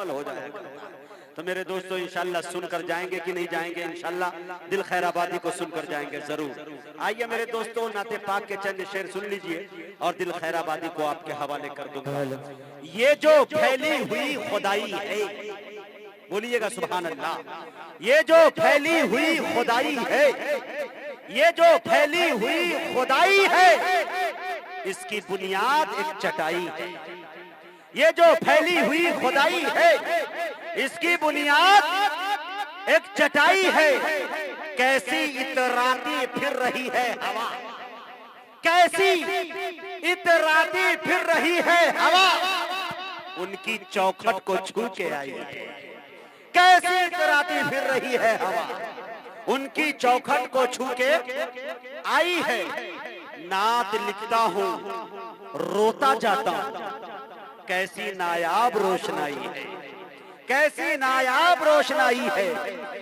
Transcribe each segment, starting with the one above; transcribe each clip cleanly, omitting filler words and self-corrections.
मुकम्मल हो जाएगा। तो मेरे दोस्तों इंशाल्लाह सुनकर जाएंगे कि नहीं जाएंगे? इंशाल्लाह दिल खैराबादी को सुनकर जाएंगे जरूर। आइए मेरे दोस्तों, नाते पाक के चंद शेर सुन लीजिए और दिल खैराबादी को आपके हवाले कर दूंगा। ये जो फैली हुई खुदाई है, बोलिएगा सुभान अल्लाह। ये जो फैली हुई खुदाई है, ये जो फैली हुई खुदाई है, इसकी बुनियाद एक चटाई है। ये जो फैली हुई खुदाई है, इसकी बुनियाद एक चटाई है। कैसी इतराती फिर रही है हवा, कैसी इतराती फिर रही है हवा, उनकी चौखट को छू के आई है। कैसी इतराती फिर रही है हवा, उनकी चौखट को छू के आई है। नात लिखता हूँ रोता जाता हूँ, कैसी नायाब रोशनाई है, कैसी नायाब रोशनाई है,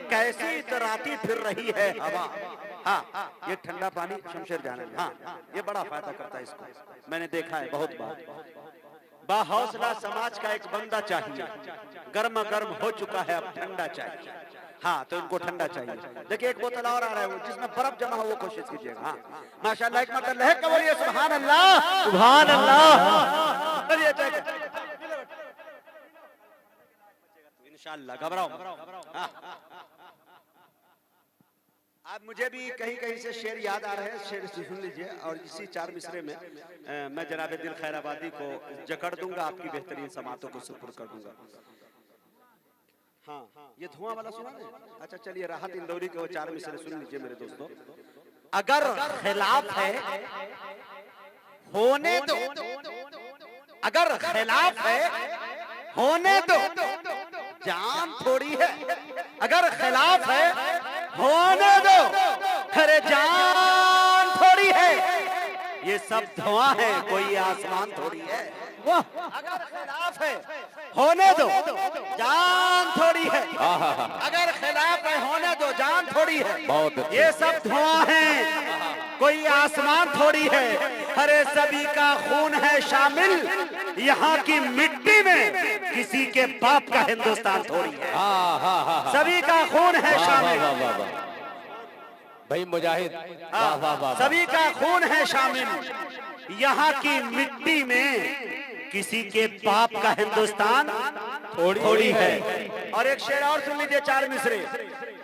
कैसी इतराती फिर रही है हवा। हाँ, ये ठंडा पानी शमशेर जाने, हाँ ये बड़ा फायदा करता है इसको, मैंने देखा है बहुत बार। बाहौसला समाज का एक बंदा चाहिए, गर्मा गर्म हो चुका है अब ठंडा चाहिए। हाँ तो इनको ठंडा चाहिए। देखिए एक बोतल और आ रहा है जिसमें बर्फ जमा हो, वो कोशिश कीजिएगा। हाँ माशाल्लाह, एक मतलब लहक का बोलिए सुभान अल्लाह, सुभान अल्लाह। इंशाल्लाह घबराओ। अब मुझे भी कहीं कहीं से शेर याद आ रहे हैं, शेर सुन लीजिए। और इसी 4 मिसरे में मैं जनाब दिल खैराबादी को जकड़ दूंगा, आपकी बेहतरीन समातों को सुपुर्द कर दूंगा। हाँ ये धुआं वाला सुना है? अच्छा चलिए, राहत इंदौरी के वो 4 मिसरे सुन लीजिए मेरे दोस्तों। अगर खिलाफ है होने दो, अगर खिलाफ है होने दो, जान थोड़ी है। अगर खिलाफ है होने दो, अरे जान थोड़ी है। ये सब धुआं है, कोई आसमान थोड़ी है। अगर खिलाफ है होने दो, जान थोड़ी है। अगर खिलाफ है होने दो, जान थोड़ी है। ये सब धुआं है, कोई आसमान थोड़ी है। अरे सभी का खून है शामिल यहाँ की मिट्टी में, किसी के बाप का हिंदुस्तान थोड़ी है। सभी का खून है शामिल भाई मुजाहिद, सभी का खून है शामिल यहाँ की मिट्टी में, किसी के बाप का हिंदुस्तान थोड़ी है। और एक शेर और सुन लीजिए 4 मिसरे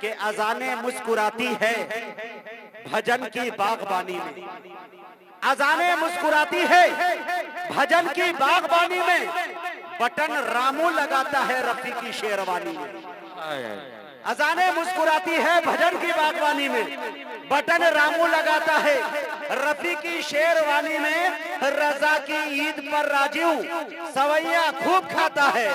के। अजाने मुस्कुराती है भजन की बागबानी में, अजाने मुस्कुराती है भजन की बागबानी में, बटन रामू लगाता है रफी की शेरवानी में। अजाने मुस्कुराती है भजन की बागवानी में, बटन रामू लगाता है रफी की शेरवानी में। रजा की ईद पर राजीव सवैया खूब खाता है,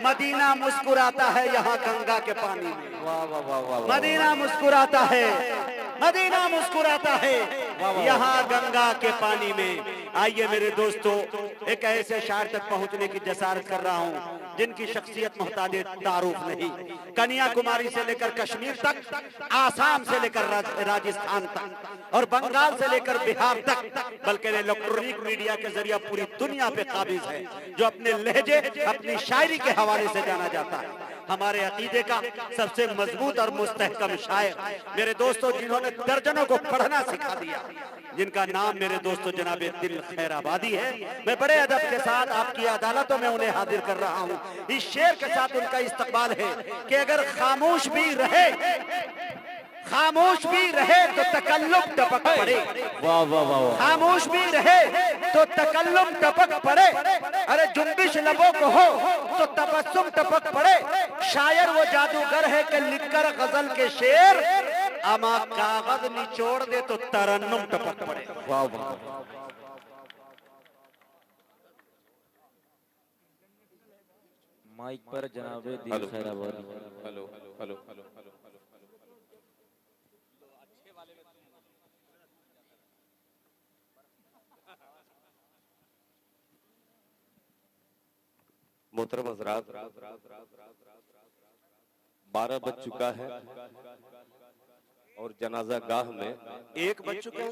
मदीना मुस्कुराता है यहाँ गंगा के पानी में। वाह वाह वाह वाह, मदीना मुस्कुराता है, मदीना मुस्कुराता है यहाँ गंगा के पानी में। आइए मेरे दोस्तों, एक ऐसे शायर तक पहुंचने की जसारत कर रहा हूं जिनकी शख्सियत मोहताज तारुफ नहीं। कन्याकुमारी से लेकर कश्मीर तक, आसाम से लेकर राजस्थान तक और बंगाल से लेकर बिहार तक, बल्कि इलेक्ट्रॉनिक मीडिया के जरिए पूरी दुनिया पे काबिज है, जो अपने लहजे अपनी शायरी के हवाले से जाना जाता है। हमारे अकीदे का सबसे मजबूत और मुस्तहकम शायर मेरे दोस्तों, जिन्होंने दर्जनों को पढ़ना सिखा दिया, जिनका नाम मेरे दोस्तों जनाब दिल खैराबादी है। मैं बड़े अदब के साथ आपकी अदालतों में उन्हें हाजिर कर रहा हूँ। इस शेर के साथ उनका इस्तकबाल है कि अगर खामोश भी रहे, खामोश भी रहे तो तकल्लुम टपक पड़े। वाह वाह वाह, खामोश भी रहे तो तकल्लुम टपक पड़े। अरे जुम्बिश लबों को हो तो तबस्सुम टपक पड़े। शायर वो जादूगर है कि लिखकर गजल के शेर, अमा कागज निचोड़ दे तो तरन्नुम टपक पड़े। वाह वाह। माइक पर जनाब दिल खैराबादी। हेलो हेलो हेलो, मोहतरम हज़रात, 12 बज चुका है और जनाजा गाह में 1 बज चुके हैं।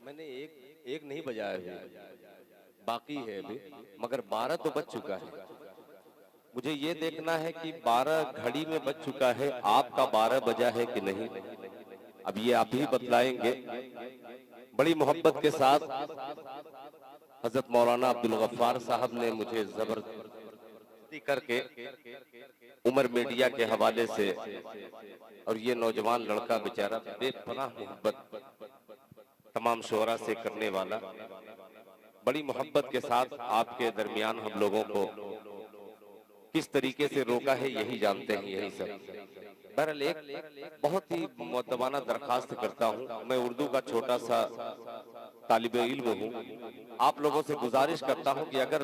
मैंने एक नहीं बजाया है, बाकी है अभी, मगर 12 तो बज चुका है। मुझे ये देखना है कि 12 घड़ी में बज चुका है, आपका 12 बजा है कि नहीं, अब ये आप ही बतलाएंगे। बड़ी मोहब्बत के साथ हजरत मौलाना अब्दुल गफ्फार साहब ने मुझे जबरदस्ती करके उमर मीडिया के हवाले से, और ये नौजवान लड़का बेचारा बेपनाह मोहब्बत तमाम शोहरा से करने वाला, बड़ी मोहब्बत के साथ आपके दरमियान हम लोगों को किस तरीके से रोका है यही जानते हैं, यही सब। बहरहाल एक बहुत ही मुअद्दबाना दरखास्त करता हूँ, मैं उर्दू का छोटा सा तालिबे इल्म हूँ, आप लोगों से गुजारिश करता हूँ कि अगर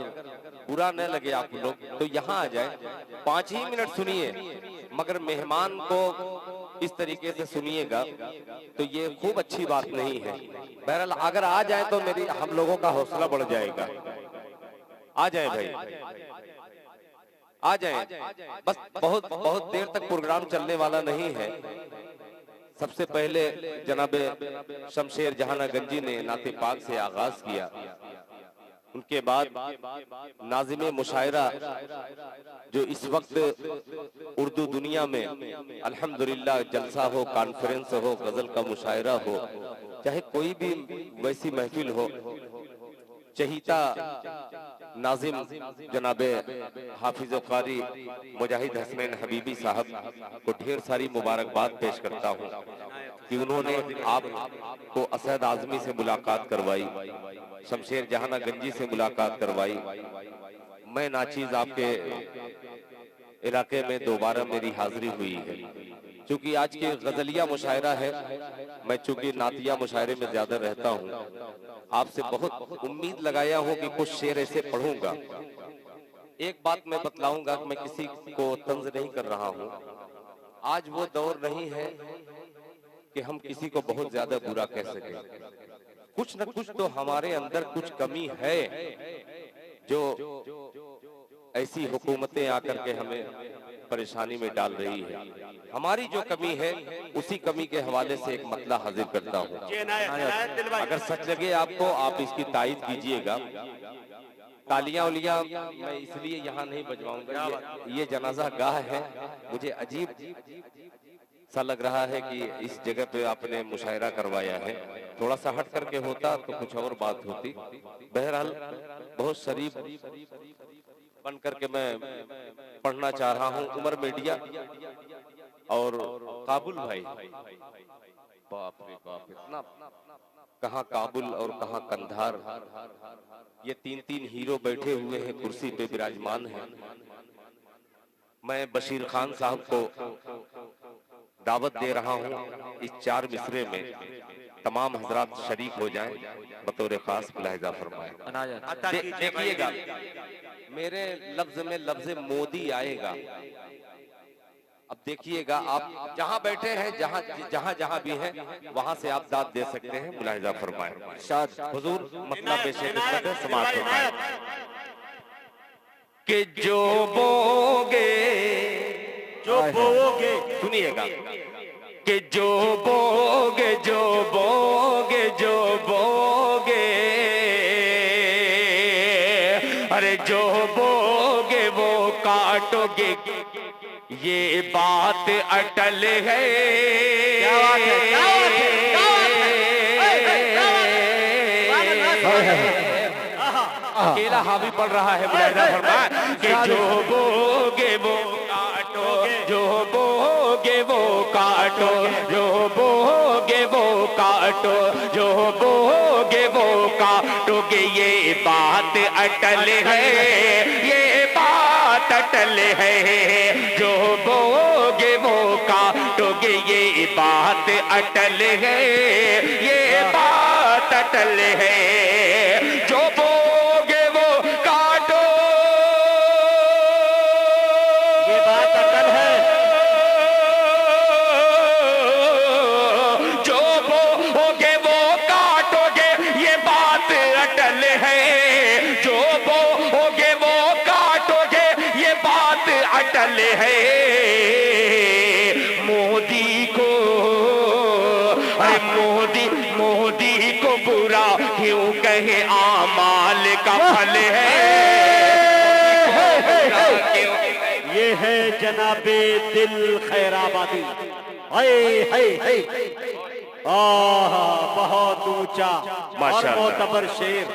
बुरा न लगे आप लोग तो यहाँ आ जाए, 5 ही मिनट सुनिए, मगर मेहमान को इस तरीके से सुनिएगा तो ये खूब अच्छी बात नहीं है। बहरहाल अगर आ जाए तो मेरी हम लोगों का हौसला बढ़ जाएगा। आ जाए भाई, आ जाए, बस बहुत बहुत देर तक प्रोग्राम चलने वाला नहीं है। सबसे पहले जनाबे शमशेर जहाना गंजी ने नाते पाक से आगाज किया, उनके बाद नाज़िमे मुशायरा जो इस वक्त उर्दू दुनिया में अल्हम्दुलिल्लाह जलसा हो, कॉन्फ्रेंस हो, गजल का मुशायरा हो, चाहे कोई भी वैसी महफिल हो, चहीता नाजिम जनाबे हाफिज कारी मुजाहिद हसनैन हबीबी साहब को ढेर सारी मुबारकबाद पेश करता हूँ कि उन्होंने आपको असद आजमी से मुलाकात करवाई, शमशेर जहाना गंजी से मुलाकात करवाई। मैं नाचीज आपके इलाके में दोबारा मेरी हाजिरी हुई है। चूंकि आज की गजलिया मुशायरा है, मैं चूंकि नातिया मुशायरे में ज्यादा रहता हूँ, आपसे बहुत उम्मीद लगाया हूँ कि कुछ शेर ऐसे पढ़ूंगा। एक बात मैं बतलाऊंगा कि मैं किसी को तंज नहीं कर रहा हूँ। आज वो दौर नहीं है कि हम किसी को बहुत ज्यादा बुरा कह सकें। कुछ न कुछ तो हमारे अंदर कुछ कमी है जो ऐसी हुकूमतें आकर के हमें परेशानी में डाल रही है। हमारी जो कमी है उसी कमी के हवाले से एक मतला हाजिर करता हूँ। अगर सच लगे आपको, आप इसकी तायीद कीजिएगा। तालियां उलियां मैं इसलिए यहाँ नहीं बजवाऊंगा, ये जनाजा गाह है। मुझे अजीब सा लग रहा है कि इस जगह पे आपने मुशायरा करवाया है। थोड़ा सा हट करके होता तो कुछ और बात होती। बहरहाल बहुत शरीफ बन करके मैं पढ़ना चाह रहा हूँ। उमर मीडिया और काबुल भाई, बाप रे बाप, इतना कहाँ काबुल और कहाँ कंधार, ये 3-3 हीरो बैठे हुए हैं, कुर्सी पे विराजमान हैं। मैं बशीर खान साहब को दावत दे रहा हूँ इस 4 मिसरे में तमाम हजरात शरीक हो जाएं, बतौर खास मुलाहिजा फरमाएं। देखिएगा मेरे लफ्ज में लफ्ज मोदी आएगा। अब देखिएगा, आप जहां बैठे हैं, जहां जहां भी हैं, वहां से आप दाद दे सकते हैं। मुलाहिजा फरमाएं। शाद हुजूर मतलब पेश है, समाप्त फरमाएं कि जो बोगे सुनिएगा कि जो बोगे अरे जो बोगे वो काटोगे, ये बात अटल है। क्या बात है, क्या बात है। अकेला हावी पड़ रहा है। मुलाहिजा फरमाएं कि जो बोगे वो काटो, जो बोगे वो काटो, जो बोगे वो काटो, जो बोगे वो काटोगे, ये बात अटल है, ये बात अटल है। जो बोगे वो काटोगे, ये बात अटल है, ये बात अटल है। जो बोगे वो काटो, ये बात अटल है। जो बोगे वो काटोगे, ये बात अटल है। जो बोगे वो काटोगे, ये बात अटल है। मोदी को, अरे मोदी को बुरा क्यों कहे, आमाल का फल है। क्यों है जनाबे दिल खैराबादी। बहुत ऊंचा और माशाअल्लाह। मोतबर शेर।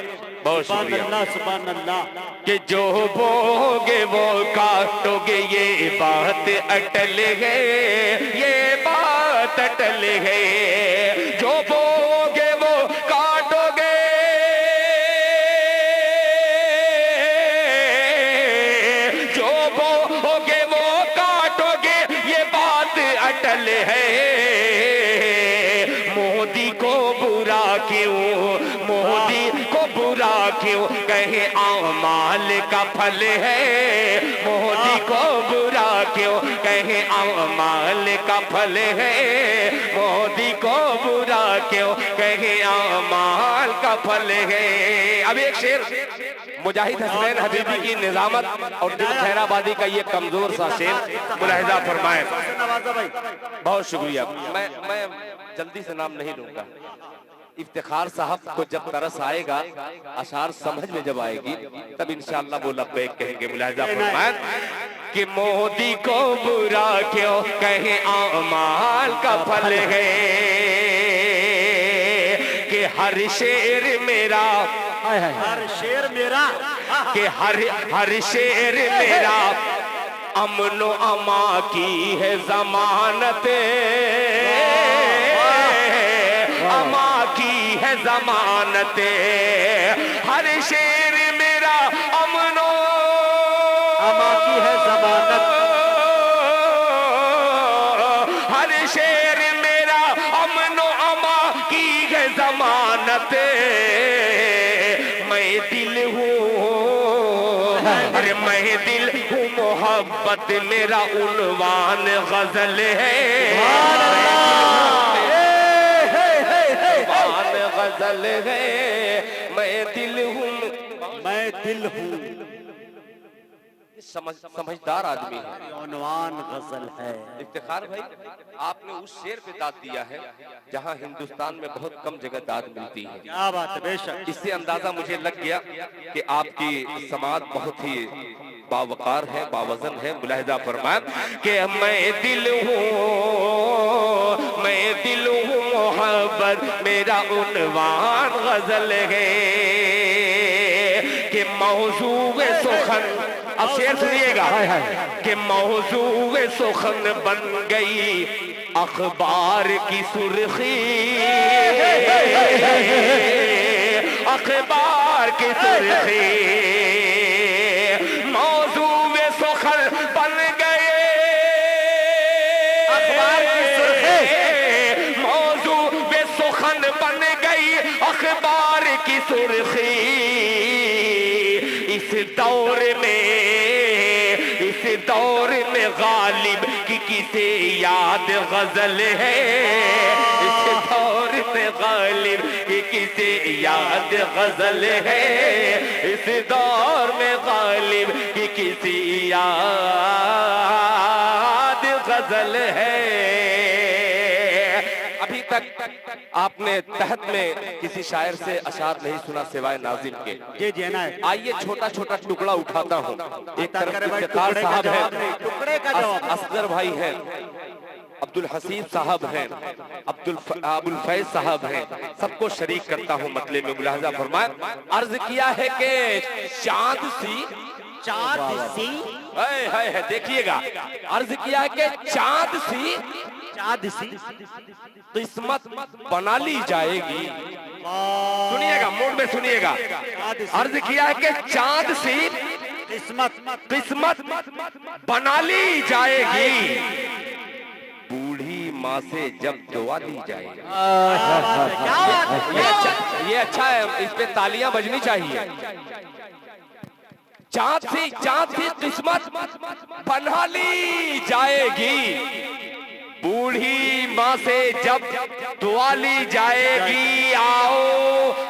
बहुत सुभान शुक्रिया। अल्लाह सुभान अल्लाह। कि जो बोगे वो काटोगे, ये बात अटल है, ये बात अटल है। जो बोगे वो काटोगे, जो बोगे वो काटोगे, ये बात अटल है। मोदी को बुरा क्यों, मोदी को बुरा क्यों कहे, आमाल का फल है। मोदी को बुरा क्यों कहे, आमाल का फल है। मोदी को बुरा क्यों कहे, आमाल का फल है। अब एक शेर मुजाहिद हसनैन हबीबी की निजामत और दिल खैराबादी का ये कमजोर सा शेर मुलाहिजा फरमाए। नवाजा भाई। बहुत शुक्रिया। मैं जल्दी से नाम नहीं लूंगा। इफ्तिखार साहब को जब तरस आएगा, अशार समझ में जब आएगी, तब इंशाअल्लाह वो लब्बैक कहेंगे। मुलाहिजा फरमाएं कि मोदी को बुरा क्यों कहे, आमाल का फल है। कि हर शेर मेरा, हर शेर मेरा, कि हर शेर मेरा अमनो अमा की है जमानत, अमा की है जमानत। हर शेर मेरा अमनो अमा की है जमानत। हर शेर मेरा अमनो अमा की है जमानत। मैं दिल हूँ, अरे मैं दिल हूँ, मोहब्बत मेरा उन्वान गजल है। गजल है, मैं दिल हूँ, मैं दिल हूँ। समझदार आदमी है। उन्वान गजल है। इफ्तिखार भाई, आपने उस शेर पे दाद दिया है जहां हिंदुस्तान में बहुत कम जगह दाद मिलती है। क्या बात है, बेशक। इससे अंदाजा मुझे लग गया कि आपकी समाज बहुत ही बावकार है, बावजन है। मुलाहिजा फरमाएं कि मैं दिल हूँ, मैं दिल हूँ, मोहब्बत मेरा उन्वान गजल है। कि मौजूए सुखन, अब शेर सुनिएगा, कि मौजूए सुखन बन गई अखबार की सुर्खी, अखबार की सुर्खी। मौजूए सुखन बन गए अखबार की सुर्खी, मौजूए सुखन बन गई अखबार की सुर्खी। इस दौर में गालिब की किसे याद गजल है। इस दौर में गालिब की किसे याद गजल है। इस दौर में गालिब की किसी याद गजल है। अभी तक आपने तहत में किसी शायर से अशार नहीं सुना सिवाय नाजिम के। जी जी ना है। आइए छोटा छोटा टुकड़ा उठाता हूँ। एक तरफ इफ्तिखार टुकड़े का साहब जवाब हैं, नहीं, टुकड़े का जवाब। असगर भाई हैं, अब्दुल हसीब साहब हैं, अबुल फैज साहब हैं। सबको शरीक करता हूँ मतले में। मुलाहिजा फरमाएं, अर्ज किया है कि चांद सी, चाँद सी, है देखिएगा, अर्ज किया है कि चांद सी चाँद सी किस्मत बना ली जाएगी। सुनिएगा, मूड में सुनिएगा। अर्ज किया है कि चांद सी किस्मत बना ली जाएगी, बूढ़ी माँ से जब दुआ ली जाएगी। ये अच्छा है, इस पे तालियां बजनी चाहिए। चांद सी किस्मत बना ली जाएगी, बूढ़ी माँ से जब दुआ ली जाएगी। आओ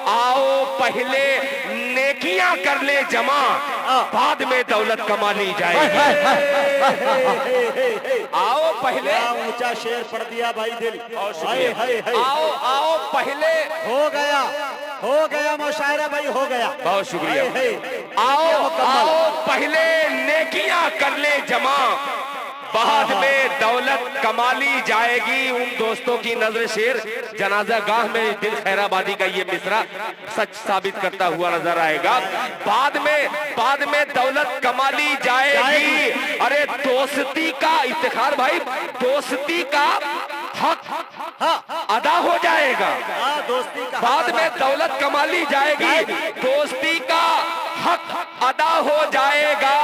आओ पहले नेकियां कर ले जमा, बाद में दौलत कमा ली जाएगी। आओ पहले, ऊंचा शेर पढ़ दिया भाई दिल। आओ आओ पहले, हो गया मौशायरा भाई, हो गया। बहुत शुक्रिया। आओ पहले नेकियां कर ले जमा, बाद में दौलत कमाली जाएगी। उन दोस्तों की नजर शेर जनाजा गाह में दिल खैराबादी का ये मिसरा सच साबित करता हुआ नजर आएगा। बाद में दौलत कमाली जाएगी। अरे दोस्ती का इफ्तिखार भाई, दोस्ती का हक अदा हो जाएगा। दोस्ती का बाद में दौलत कमाली जाएगी, दोस्ती का हक अदा हो जाएगा।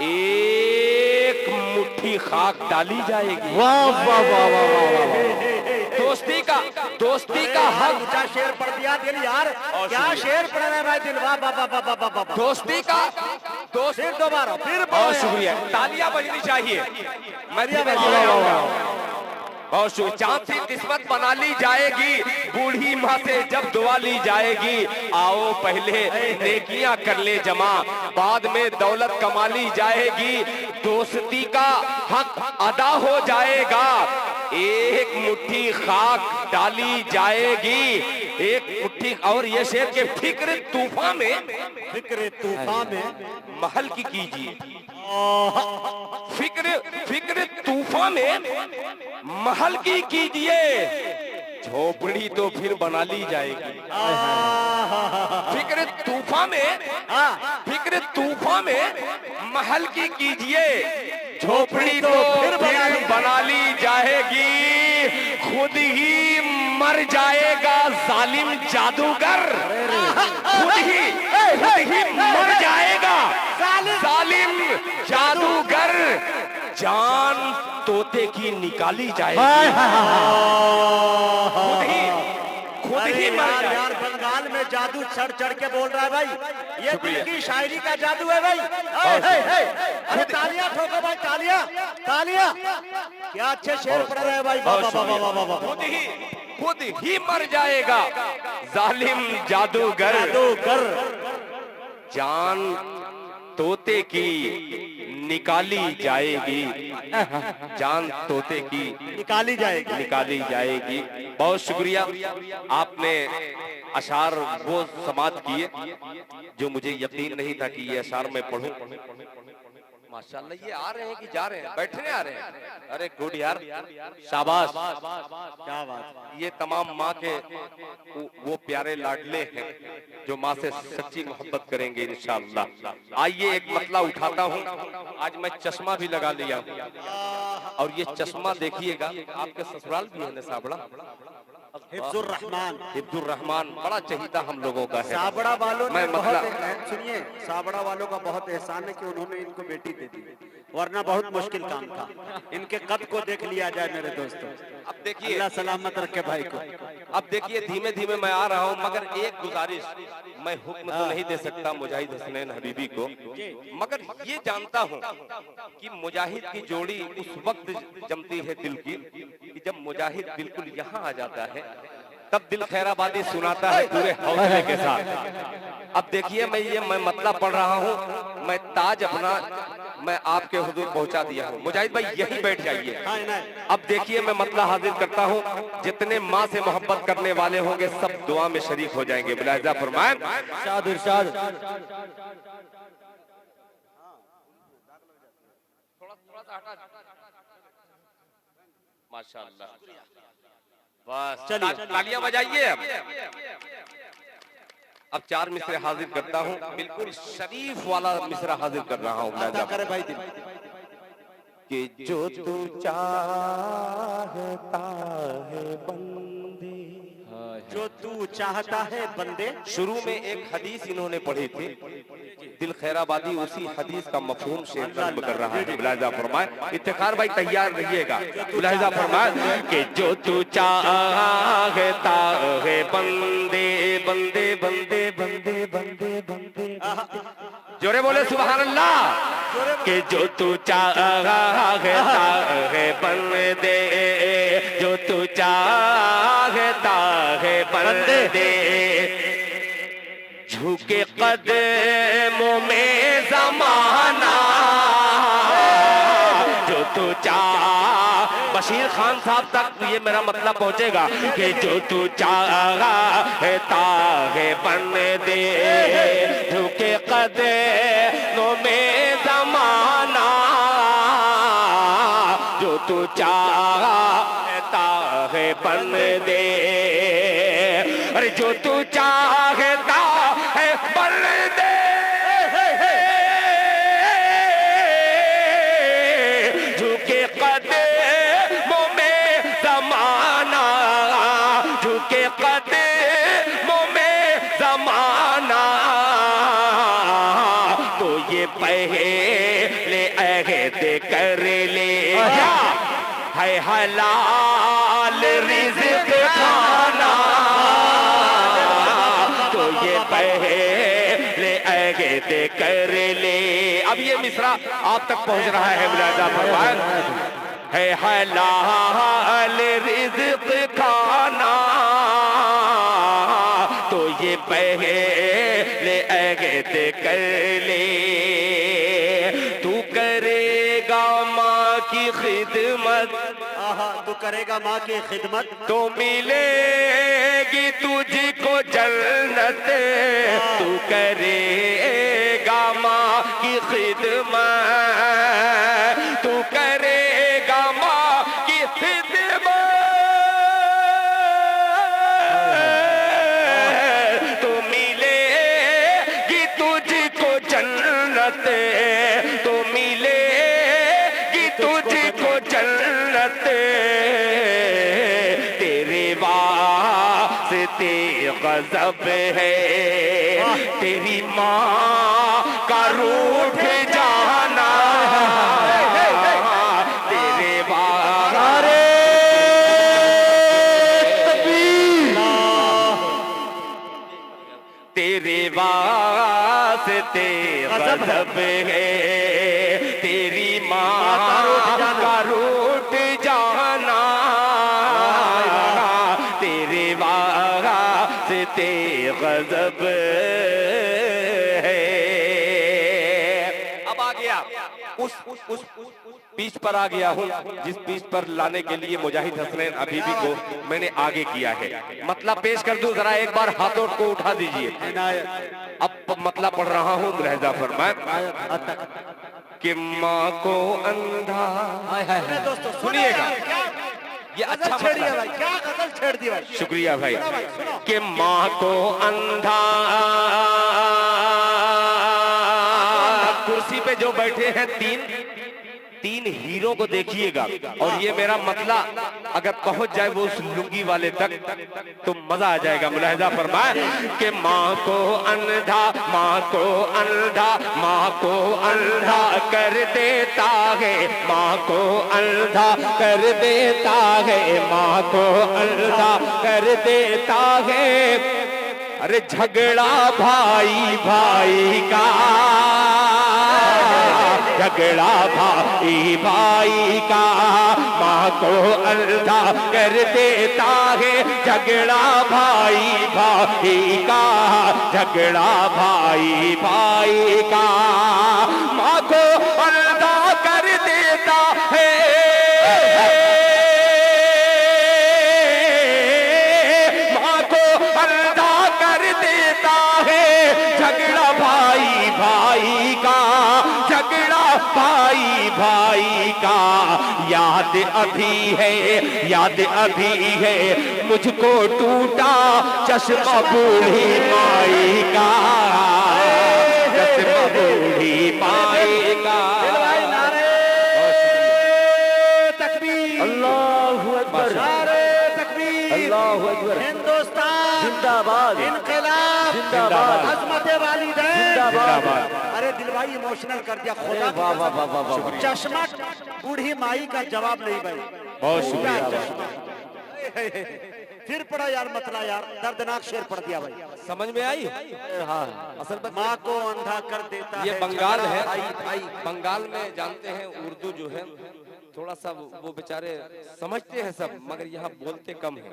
एक मुट्ठी खाक डाली जाएगी। वाह वाह वाह वाह वाह वाह। दोस्ती का हक। ऊंचा शेर पढ़ दिया दिल यार, क्या शेर पढ़ रहा है भाई दिल। वाह वाह वाह वाह वाह वाह। दोस्ती का फिर दोबारा फिर बहुत शुक्रिया, तालियां बजनी चाहिए। बहुत शुक्रिया। चांद सी किस्मत बना ली जाएगी, बूढ़ी माँ से जब दुआ ली जाएगी। आओ पहले नेकियां कर ले जमा, बाद में दौलत कमा ली जाएगी। दोस्ती का हक अदा हो जाएगा। एक मुट्ठी खाक डाली जाएगी, एक मुट्ठी। और ये शेर के फिक्र तूफान में महल की कीजिए। फिक्र तूफान में महल की कीजिए, झोपड़ी तो फिर बना ली जाएगी। फिक्र तूफान में महल की कीजिए, झोपड़ी तो फिर बना ली जाएगी। खुद ही मर जाएगा जालिम जादूगर, खुद ही मर जाएगा जालिम जादूगर। जान तोते की निकाली जाएगी, खुद ही मर जाएगा। यार बंगाल में जादू चढ़ चढ़ के बोल रहा है भाई, ये दिल की शायरी का जादू है भाई। अरे तालियां ठोको भाई, तालियां। क्या अच्छे शेर पढ़ रहे हैं भाई। खुद ही मर जाएगा जालिम जादूगर। जान तोते की निकाली जाएगी, जान तोते की निकाली जाएगी। बहुत शुक्रिया, आपने अशार वो समाप्त किए जो मुझे यकीन नहीं था कि ये अशार मैं पढ़ूं। माशाल्लाह, ये आ रहे हैं कि जा रहे हैं? बैठने आ रहे हैं। अरे गुड यार, शाबाश, क्या बात। ये तमाम माँ के वो प्यारे लाडले हैं जो माँ से सच्ची मोहब्बत करेंगे इंशाअल्लाह। आइए एक मतला उठाता हूँ। आज मैं चश्मा भी लगा लिया हूँ, और ये चश्मा देखिएगा, आपके ससुराल भी है ना साबड़ा, हिब्दुर रहमान बड़ा चहीता हम लोगों का है। साबड़ा वालों मैं मतलब सुनिए, साबड़ा वालों का बहुत एहसान है कि उन्होंने इनको बेटी दे दी, वरना बहुत मुश्किल काम था। इनके कद को देख लिया जाए मेरे दोस्तों। अब देखिए, अल्लाह सलामत रखे भाई को। अब देखिए, धीमे धीमे मैं आ रहा हूँ, मगर एक गुजारिश, मैं हुक्म तो नहीं दे सकता मुजाहिद हसनैन हबीबी को, मगर ये जानता हूँ कि मुजाहिद की जोड़ी उस वक्त जमती है दिल की कि जब मुजाहिद बिल्कुल यहाँ आ जाता है, तब दिल खैराबादी सुनाता है पूरे हौसले के साथ। अब देखिए, मैं मतलब पढ़ रहा हूँ, मैं ताज अपना मैं आपके हुजूर पहुंचा दिया हूँ। मुजाहिद भाई यहीं बैठ जाइए। अब देखिए, मैं मतला हाजिर करता हूँ। जितने माँ से मोहब्बत करने वाले होंगे सब दुआ में शरीक हो जाएंगे। मुलाहिजा फरमाएं। माशाअल्लाह, बस चलिए तालियां बजाइए। अब चार मिसरे हाजिर करता हूँ, बिल्कुल शरीफ वाला मिसरा हाजिर कर रहा हूँ। भाई कि जो तू चाहता है बंदे, जो तू चाहता है बंदे। शुरू में एक हदीस इन्होंने पढ़ी थी, दिल खैराबादी उसी हदीस का मफहूम से नज़्म कर रहा है। मुलाहिजा फरमाए, इफ्तिखार भाई तैयार रहिएगा। मुलाहिजा फरमाए कि जो तू चाहता है बंदे बंदे बंदे बंदे बंदे बंदे, जोरे बोले सुभान अल्लाह। कि जो तू चाहता है बंदे, जो तू चाहता है बंदे, झुके कदमों में जमाना, जो तू चाह बशीर खान साहब तक ये मेरा मतलब पहुंचेगा कि जो तू चाहता है बन दे झुके कदमों में ज़माना, जो तू चाहता है बन दे, अरे जो तू चाहता है बन दे, झुके कदमों में ज़माना, झुके कदमों में ज़माना, तो ये पहले अहद कर ले है हलाल रिज़्क़ खाना, तो ये पहले अहद कर ले। अब ये मिसरा आप तक पहुंच रहा है, मुलाज़ा फरमाएं, है हलाल रिज़्क़ खाना, तो ये पहले अहद कर ले। तू करेगा माँ की खिदमत, तू करेगा माँ की खिदमत, तो मिलेगी तुझको जन्नत, तू करेगा माँ की खिदमत, तू करेगा माँ की खिदमत, तो मिलेगी तुझको जन्नत, तो मिलेगी तुझको जन्नत, तेरे वास्ते गज़ब है तेरी माँ का रूठ जाना, तेरे वास्ते तेरे वास्ते गज़ब है तेरी माँ का रूठ जाना, तेरे वास्ते गज़ब है। अब आ गया उस पीच पर आ गया हूँ जिस पीच पर लाने के लिए मुजाहिद हसनैन अबीबी को मैंने आगे किया है। मतलब पेश कर दूं, जरा एक बार हाथों को उठा दीजिए। अब मतलब पढ़ रहा हूँ, मुलाहिजा फरमाएं कि माँ को अंधा, सुनिएगा ये अच्छा छेड़ दिया भाई, क्या गजल छेड़ दी भाई। शुक्रिया भाई। कि माँ को अंधा, कुर्सी पे जो बैठे हैं तीन हीरो को देखिएगा, और ये मेरा मतलब अगर पहुंच जाए वो उस लुंगी वाले तक तो मजा आ जाएगा। मुलाहिजा फरमाए कि माँ को अंधा, माँ को अंधा, माँ को अंधा कर देता है, माँ को अंधा कर देता है, माँ को अंधा कर देता है। अरे झगड़ा भाई भाई का, झगड़ा भाई भाई का, माँ को अंधा कर देता है, झगड़ा भाई भाई का, झगड़ा भाई भाई का, माँ को अंधा कर देता है, माँ को अंधा कर देता है, झगड़ा भाई भाई का, झगड़ा भाई भाई का। याद अभी है, याद अभी है मुझको टूटा चश्मा बूढ़ी माई का, चश्मा बूढ़ी माई का। तकबीर, अल्लाहु अकबर, नारे तकबीर, अल्लाहु अकबर, हिंदुस्तान जिंदाबाद, इनकलाब जिंदाबाद, अज़मत वालिदैन जिंदाबाद। अरे दिल भाई इमोशनल कर दिया खुदा की वाह वाह कसम। वाह वाह वाह, चश्मा बूढ़ी माई का जवाब नहीं भाई, बहुत पूरा शुक्रिया। चश्मा। फिर पढ़ा यार, मतला यार, दर्दनाक शेर पढ़ दिया भाई। समझ में आई? हाँ, असल में माँ को अंधा कर देता ये है, बंगाल झगड़ा है। भाई भाई। बंगाल में जानते हैं उर्दू जो है थोड़ा सा वो बेचारे समझते हैं सब, मगर यहाँ बोलते कम है।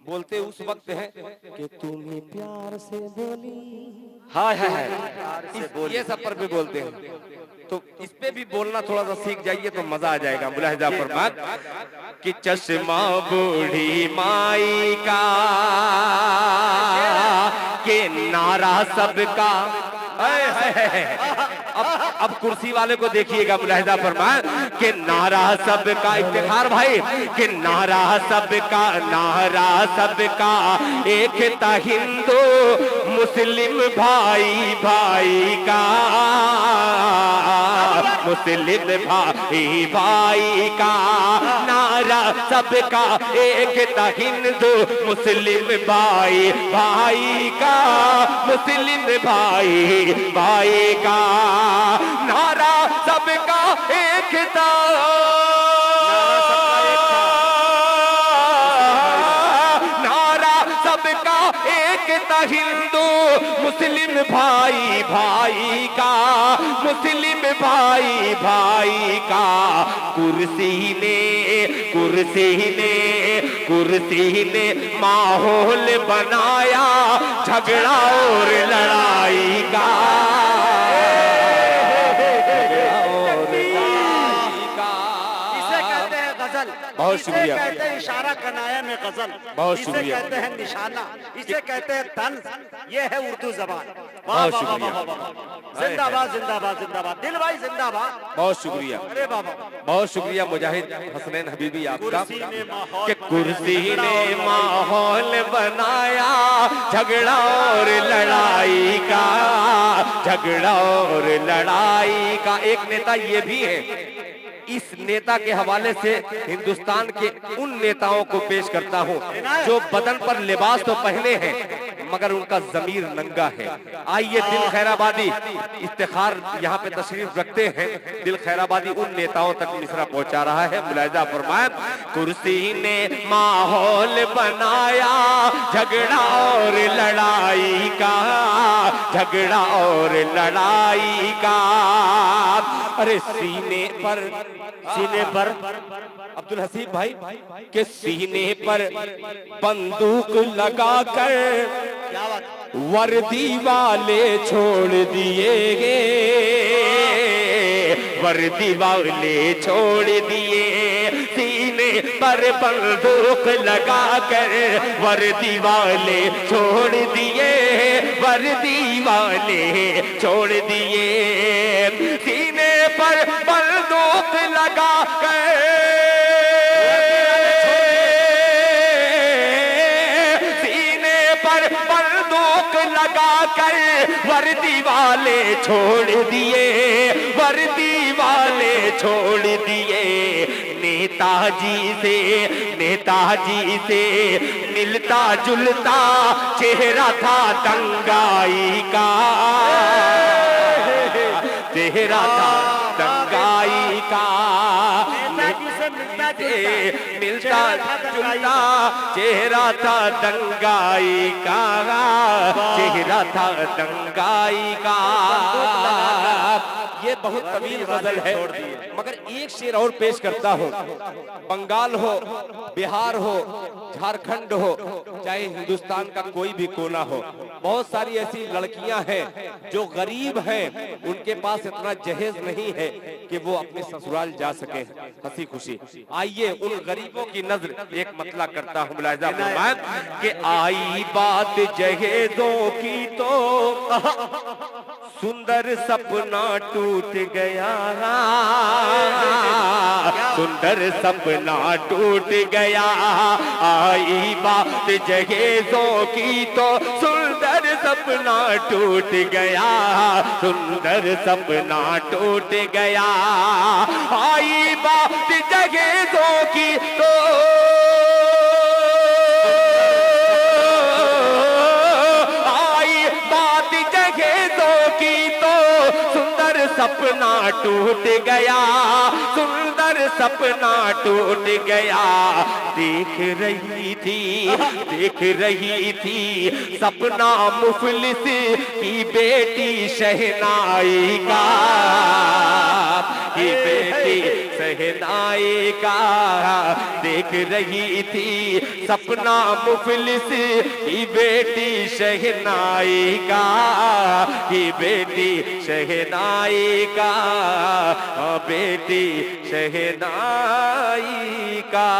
बोलते उस वक्त है कि तुम्हें प्यार से बोली, हाय हाय हाय, ये सब पर भी बोलते हैं। तो इस पे भी बोलना थोड़ा सा सीख जाइए तो मजा आ जाएगा। मुलाहिजा फरमाए कि चश्मा बूढ़ी माई का के नारा सबका। अब कुर्सी वाले को देखिएगा, मुलाहिजा फरमाए कि नारा सबका, इफ्तिखार भाई, कि नारा सबका, नारा सबका एक था हिंदू मुस्लिम भाई भाई का, मुस्लिम भाई भाई का नारा सबका एक था हिंदू मुस्लिम भाई भाई का, मुस्लिम भाई भाई का नारा सबका एक था, नारा सबका एक था हिंदू मुस्लिम भाई भाई का, मुस्लिम भाई भाई का। कुर्सी ने कुर्सी ने कुर्सी ने माहौल बनाया झगड़ा और लड़ाई का, बहुत शुक्रिया। कहते हैं इशारा कनाया में गजल, बहुत इसे शुक्रिया। कहते हैं निशाना, इसे कहते हैं तंज, ये है उर्दू जबान। बहुत शुक्रिया। जिंदाबाद जिंदाबाद जिंदाबाद, दिल भाई जिंदाबाद। बहुत शुक्रिया, अरे बाबा, बहुत शुक्रिया मुजाहिद हसनैन हबीबी आपका कुर्सी ने माहौल कि कुर्सी ने माहौल बनाया झगड़ा और लड़ाई का, झगड़ा और लड़ाई का। एक नेता ये भी है, इस नेता के हवाले से हिंदुस्तान के उन नेताओं को पेश करता हूं जो बदन पर लिबास तो पहने हैं मगर उनका जमीर नंगा है। आइए दिल खैराबादी इफ्तिखार यहाँ पे तशरीफ रखते हैं, दिल खैराबादी उन नेताओं तक मिसरा पहुंचा रहा है। मुलाहिजा फरमाए, कुर्सी ने माहौल बनाया झगड़ा और लड़ाई का, झगड़ा और लड़ाई का। अरे सीने पर अब्दुल हसीब भाई के सीने पर बंदूक लगाकर वर्दी वाले छोड़ दिए गे, वर्दी वाले छोड़ दिए, सीने पर बंदूक लगाकर वर्दी वाले छोड़ दिए, वर्दी वाले छोड़ दिए, सीने पर बंदूक लगाकर लगाकर वर्दी वाले छोड़ दिए, वर्दी वाले छोड़ दिए। नेताजी से मिलता जुलता चेहरा था दंगाई का, चेहरा था दंगाई का। मिलता जुलता चेहरा था दंगाई का, चेहरा था दंगाई का। ये बहुत तवील गजल है मगर एक शेर और पेश करता हूँ। बंगाल हो, बिहार हो, झारखंड हो, चाहे हिंदुस्तान का कोई भी कोना हो, बहुत सारी ऐसी लड़कियां हैं जो गरीब हैं, उनके पास इतना जहेज नहीं है कि वो अपने ससुराल जा सके हंसी खुशी। आइए उन गरीबों की नजर एक मतला करता हूँ। मुलाहिजा फरमाएं कि आई बात जहेजों की तो सुंदर सपना टूट गया, सुंदर सपना टूट गया। आई बात जहेजों की तो सुंदर सपना टूट गया, सुंदर सपना टूट गया। आई बात जहेजों की तो सपना टूट गया, सुंदर सपना टूट गया। देख रही थी सपना मुफलिस की बेटी शहनाई का, की बेटी शहनाई का। देख रही थी सपना मुफलिस की बेटी शहनाई का, की बेटी शहनाई का, बेटी शहनाई का।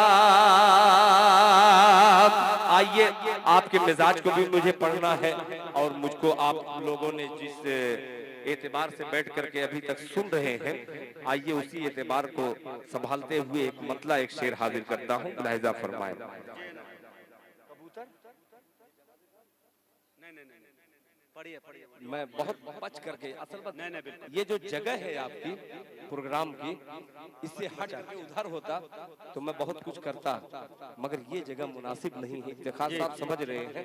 आइए, आपके मिजाज को भी मुझे पढ़ना है और मुझको आप लोगों ने जिस एतबार से बैठ करके अभी तक सुन रहे हैं, आइए उसी एतबार को संभालते हुए एक मतला, एक शेर हाजिर करता हूँ। मुलाहिजा फरमाए। मैं बहुत बच करके, असल बात ये जो जगह है आपकी प्रोग्राम की, इससे हट के उधर होता तो मैं बहुत कुछ करता, मगर ये जगह मुनासिब नहीं है। इफ्तिखार साहब समझ रहे हैं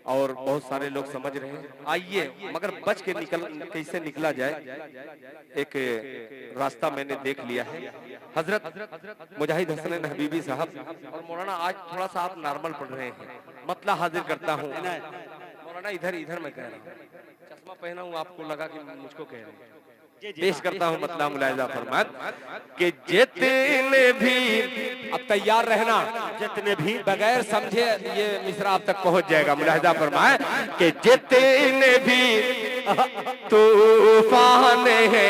और बहुत सारे लोग समझ रहे हैं। आइए, मगर बच के कैसे निकला जाए, एक रास्ता मैंने देख लिया है। हजरत मुजाहिद हसन हबीबी साहब और मौलाना, आज थोड़ा सा आप नॉर्मल पढ़ रहे हैं, मतला हाजिर करता हूँ। मौलाना इधर इधर मैं कह रहा हूँ, चश्मा पहना हूँ, आपको लगा कि मुझको कह रहे हैं। पेश करता हूँ मतला। मुलाहिजा फरमाए कि जितने भी, अब तैयार रहना, जितने भी बगैर समझे ये मिसरा आप तक पहुंच जाएगा। मुलाहिजा फरमाए कि जितने भी तूफान है,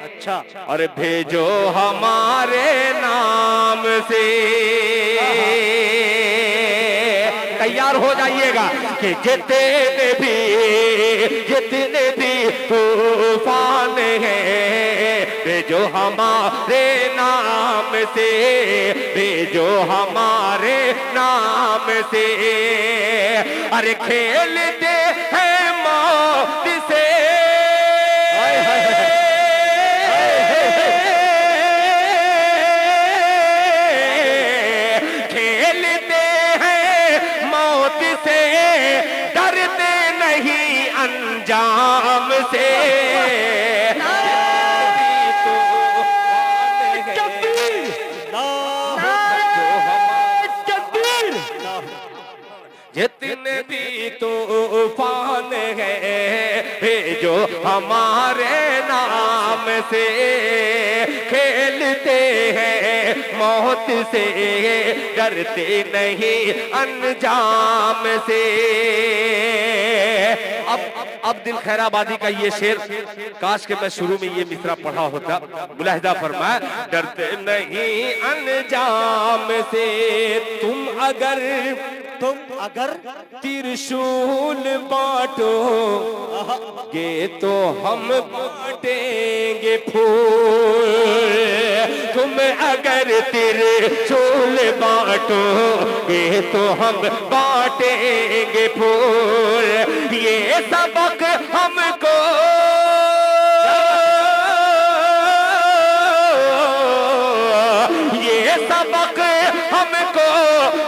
अच्छा, और भेजो हमारे नाम से। तैयार हो जाइएगा कि जितने भी तूफान है, भेजो हमारे नाम से, भेजो हमारे नाम से। अरे खेलते हैं मौत से, खेलते हैं मौत से, डरते नहीं अंजाम से। जितने भी तूफान है, भेजो हमारे नाम से। खेलते हैं मौत से, डरते नहीं अंजाम से। अब दिल खैराबादी का ये शेर, काश के मैं शुरू में ये मिसरा पढ़ा होता। मुलाहिजा फरमाया, डरते नहीं अंजाम से। तुम अगर त्रिशूल बांटो गे तो हम बांटेंगे फूल। तुम अगर त्रिशूल बांटो गे तो हम बांटेंगे फूल। ये सबक हमको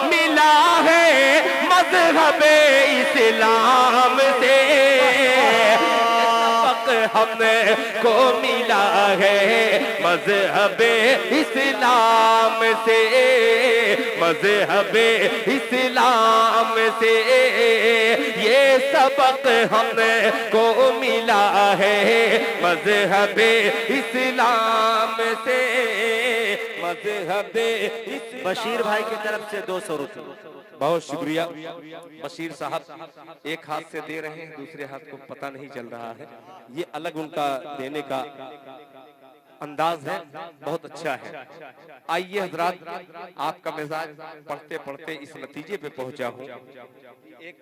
मिला है मज़हबे इस्लाम से। सबक हमको मिला है मज़हबे इस्लाम से, मज़हबे इस्लाम से। ये सबक हमको मिला है मज़हबे इस्लाम से, मज़हबे। बशीर भाई की तरफ से 200 रुपये। बहुत शुक्रिया बशीर साहब, एक हाथ से दे रहे हैं, दूसरे हाथ को पता नहीं चल रहा है। ये अलग उनका देने का अंदाज है, बहुत अच्छा है। आइए हजरात, आपका मिजाज पढ़ते पढ़ते इस नतीजे पे पहुंचा हूं। एक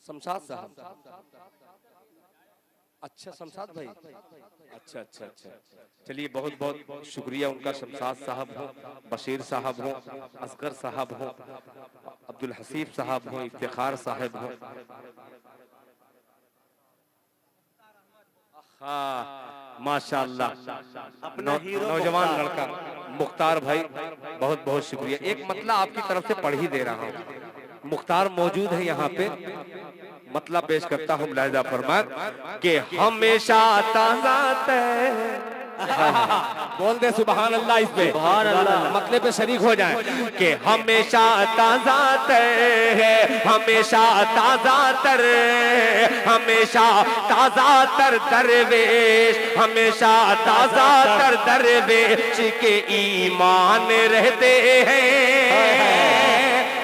शमशाद साहब, अच्छा शमशाद भाई, अच्छा अच्छा अच्छा, चलिए बहुत बहुत शुक्रिया उनका। शमशाद साहब हो, बशीर साहब हो, असगर साहब हो, अब्दुल हसीब साहब हो, इफ्तिखार साहब हो। हाँ माशाअल्लाह, नौजवान लड़का मुख्तार भाई, बहुत बहुत शुक्रिया। एक मतलब आपकी तरफ से पढ़ ही दे रहा हूँ। मुख्तार मौजूद है यहाँ पे, मतलब पेश करता हूँ। मुलाहिजा फरमाए कि हमेशा ताज़ा बोल दे सुभान अल्लाह, इस पे सुभान अल्लाह, मतलब पे शरीक हो जाए कि हमेशा ताज़ा है, हमेशा ताज़ा तर, हमेशा ताज़ा तर दरवेश, हमेशा ताज़ा तर दरवेश के ईमान रहते हैं।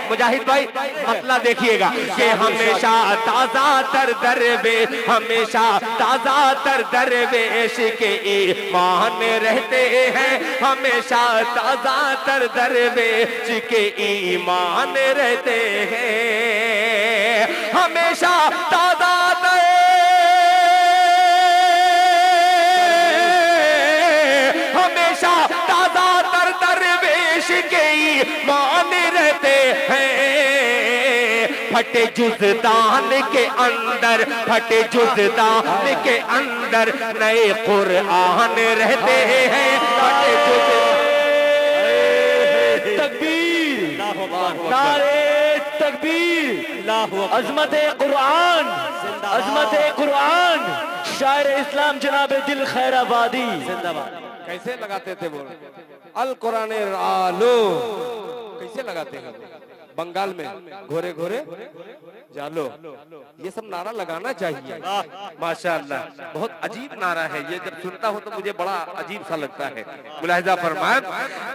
मुजाहिद भाई मतला देखिएगा कि हमेशा ताजा तर दरवेश, हमेशा ताजा तर दरवेश के ईमान रहते हैं, हमेशा ताजा तर दरवेश के ईमान रहते हैं, हमेशा ताजा हमेशा ताजा तर दरवेश के ईमान रहते हैं। फटे जुज़दान के अंदर, फटे जुज़दान के अंदर नए कुरान रहते हैं, फटे तकबीर, नारे तकबीर, अजमत कुरान, अजमत कुरान, शायर इस्लाम जनाब दिल खैराबादी जिंदाबाद। कैसे लगाते थे वो अल कुरान आलो, कैसे लगाते हैं बंगाल में घोरे घोरे जालो, ये सब नारा लगाना चाहिए। माशाअल्लाह, बहुत अजीब नारा है ये, जब सुनता हूँ तो मुझे बड़ा अजीब सा लगता है। मुलाहिजा फरमाए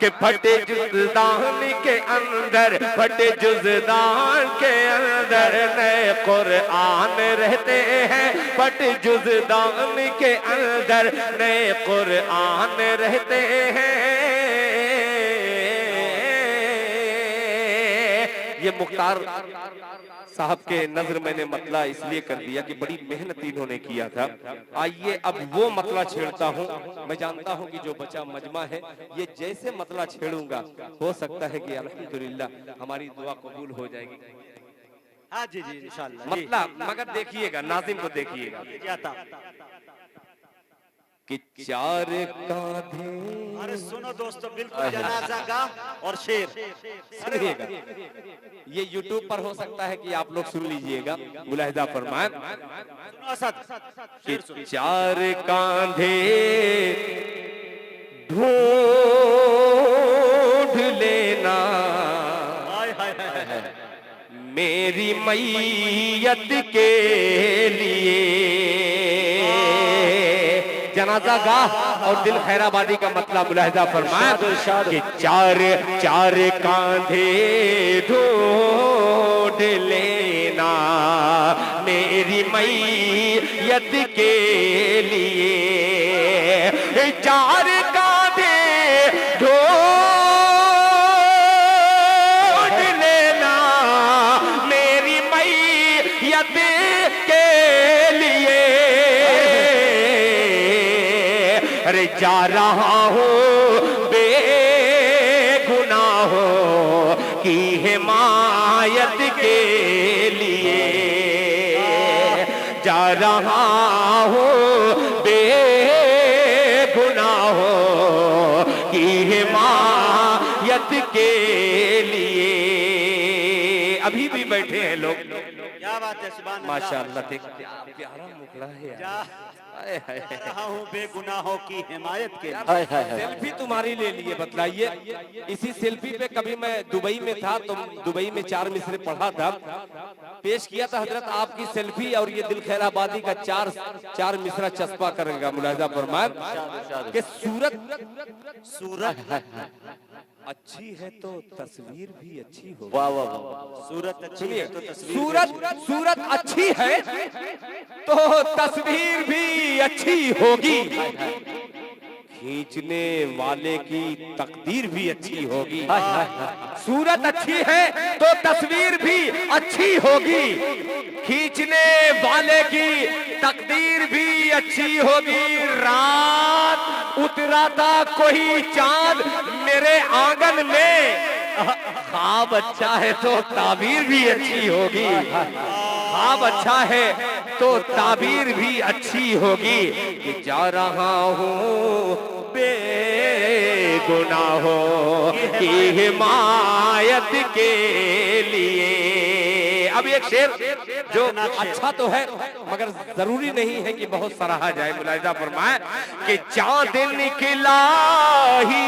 कि फटे जुज़दान के अंदर, फटे जुज़दान के अंदर नए कुरान रहते हैं, फटे जुज़दान के अंदर नए कुरान रहते हैं। ये मुख्तार साहब के नजर मैंने मतला इसलिए कर दिया कि बड़ी मेहनत इन्होंने किया था। आइए अब वो मतला छेड़ता हूँ। मैं जानता हूँ कि जो बचा मजमा है, ये जैसे मतला छेड़ूंगा हो सकता है कि अल्हम्दुलिल्लाह हमारी दुआ कबूल हो जाएगी। हाँ जी जी इंशाल्लाह। मतला मगर देखिएगा, नाज़िम को देखिएगा कि चार कांधे। अरे सुनो दोस्तों, बिल्कुल जनाजा का और शेर सुनिएगा, ये YouTube पर हो सकता है कि आप लोग सुन लीजिएगा। मुलाहिजा फरमाए कि चार कांधे ढूंढ लेना मेरी मैयत के लिए। जनाजा गाह और दिल खैराबादी का मतलब मुलाहिजा फरमाया कि चार चार कांधे ढूंढ लेना मेरी मैयत के लिए, चार कांधे ढूंढ लेना मेरी मैयत के लिए। अरे जा रहा हूँ बेगुनाहों की हिमायत के लिए, जा रहा हूँ बेगुनाहों की हिमायत के लिए। अभी भी बैठे हैं लोग, क्या बात है, सुभान अल्लाह। माशाअल्लाह, देख प्यारा मुखड़ा है यार। रहा हूँ बेगुनाहों की हिमायत के लिए। सेल्फी तुम्हारी ले लिए, बतलाइए। इसी सेल्फी पे कभी मैं दुबई में था तो दुबई में 4 मिसरे पढ़ा था, पेश किया था हजरत आपकी सेल्फी, और ये दिल खैराबादी का 4 मिसरा चस्पा करेगा। मुलाहिजा फरमाए कि सूरत अच्छी है तो तस्वीर भी अच्छी हो। वाह वाह वाह, सूरत अच्छी है तो तस्वीर सूरत अच्छी है तो तस्वीर भी अच्छी होगी, खींचने वाले की तकदीर भी अच्छी होगी। सूरत अच्छी है तो तस्वीर भी अच्छी होगी, खींचने वाले की तकदीर भी अच्छी होगी। रात उतरा था कोई चांद मेरे आंगन में, ख्वाब अच्छा है तो ताबीर भी अच्छी होगी, ख्वाब अच्छा है तो ताबीर भी अच्छी होगी। कि जा रहा हूँ बेगुनाहों की हिमायत के लिए। अब एक शेर जो अच्छा तो है मगर जरूरी नहीं है कि बहुत सराहा जाए। मुलाहिजा फरमाए कि चांद निकला ही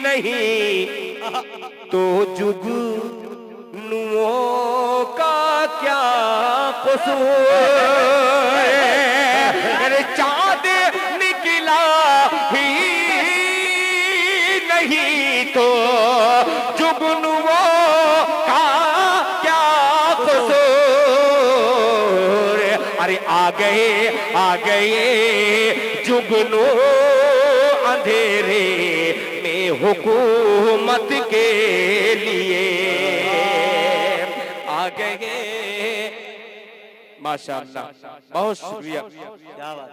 नहीं तो जुगनुओं का क्या कसूर, अरे चांद निकला ही नहीं तो जुगनुओं आ गए जुगनू अंधेरे में हुकूमत के लिए आ गए। माशाअल्लाह, बहुत शुक्रिया, क्या बात।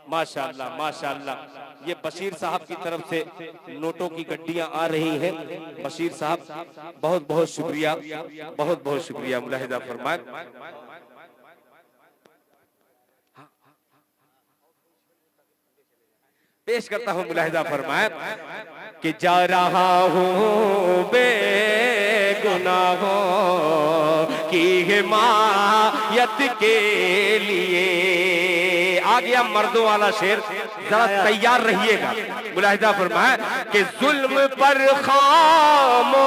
माशाअल्लाह माशाअल्लाह। ये बशीर साहब की तरफ से नोटों की गड्डियां आ रही हैं। बशीर साहब बहुत बहुत शुक्रिया, बहुत बहुत शुक्रिया। मुलाहिजा फरमाए। पेश करता हूं, मुलाहिजा फरमाए कि जा रहा हूं बेगुनाहों की हिमायत के लिए। आ गया मर्दों वाला शेर, जरा तैयार रहिएगा। मुलाहिजा फरमाए कि जुल्म पर खामोश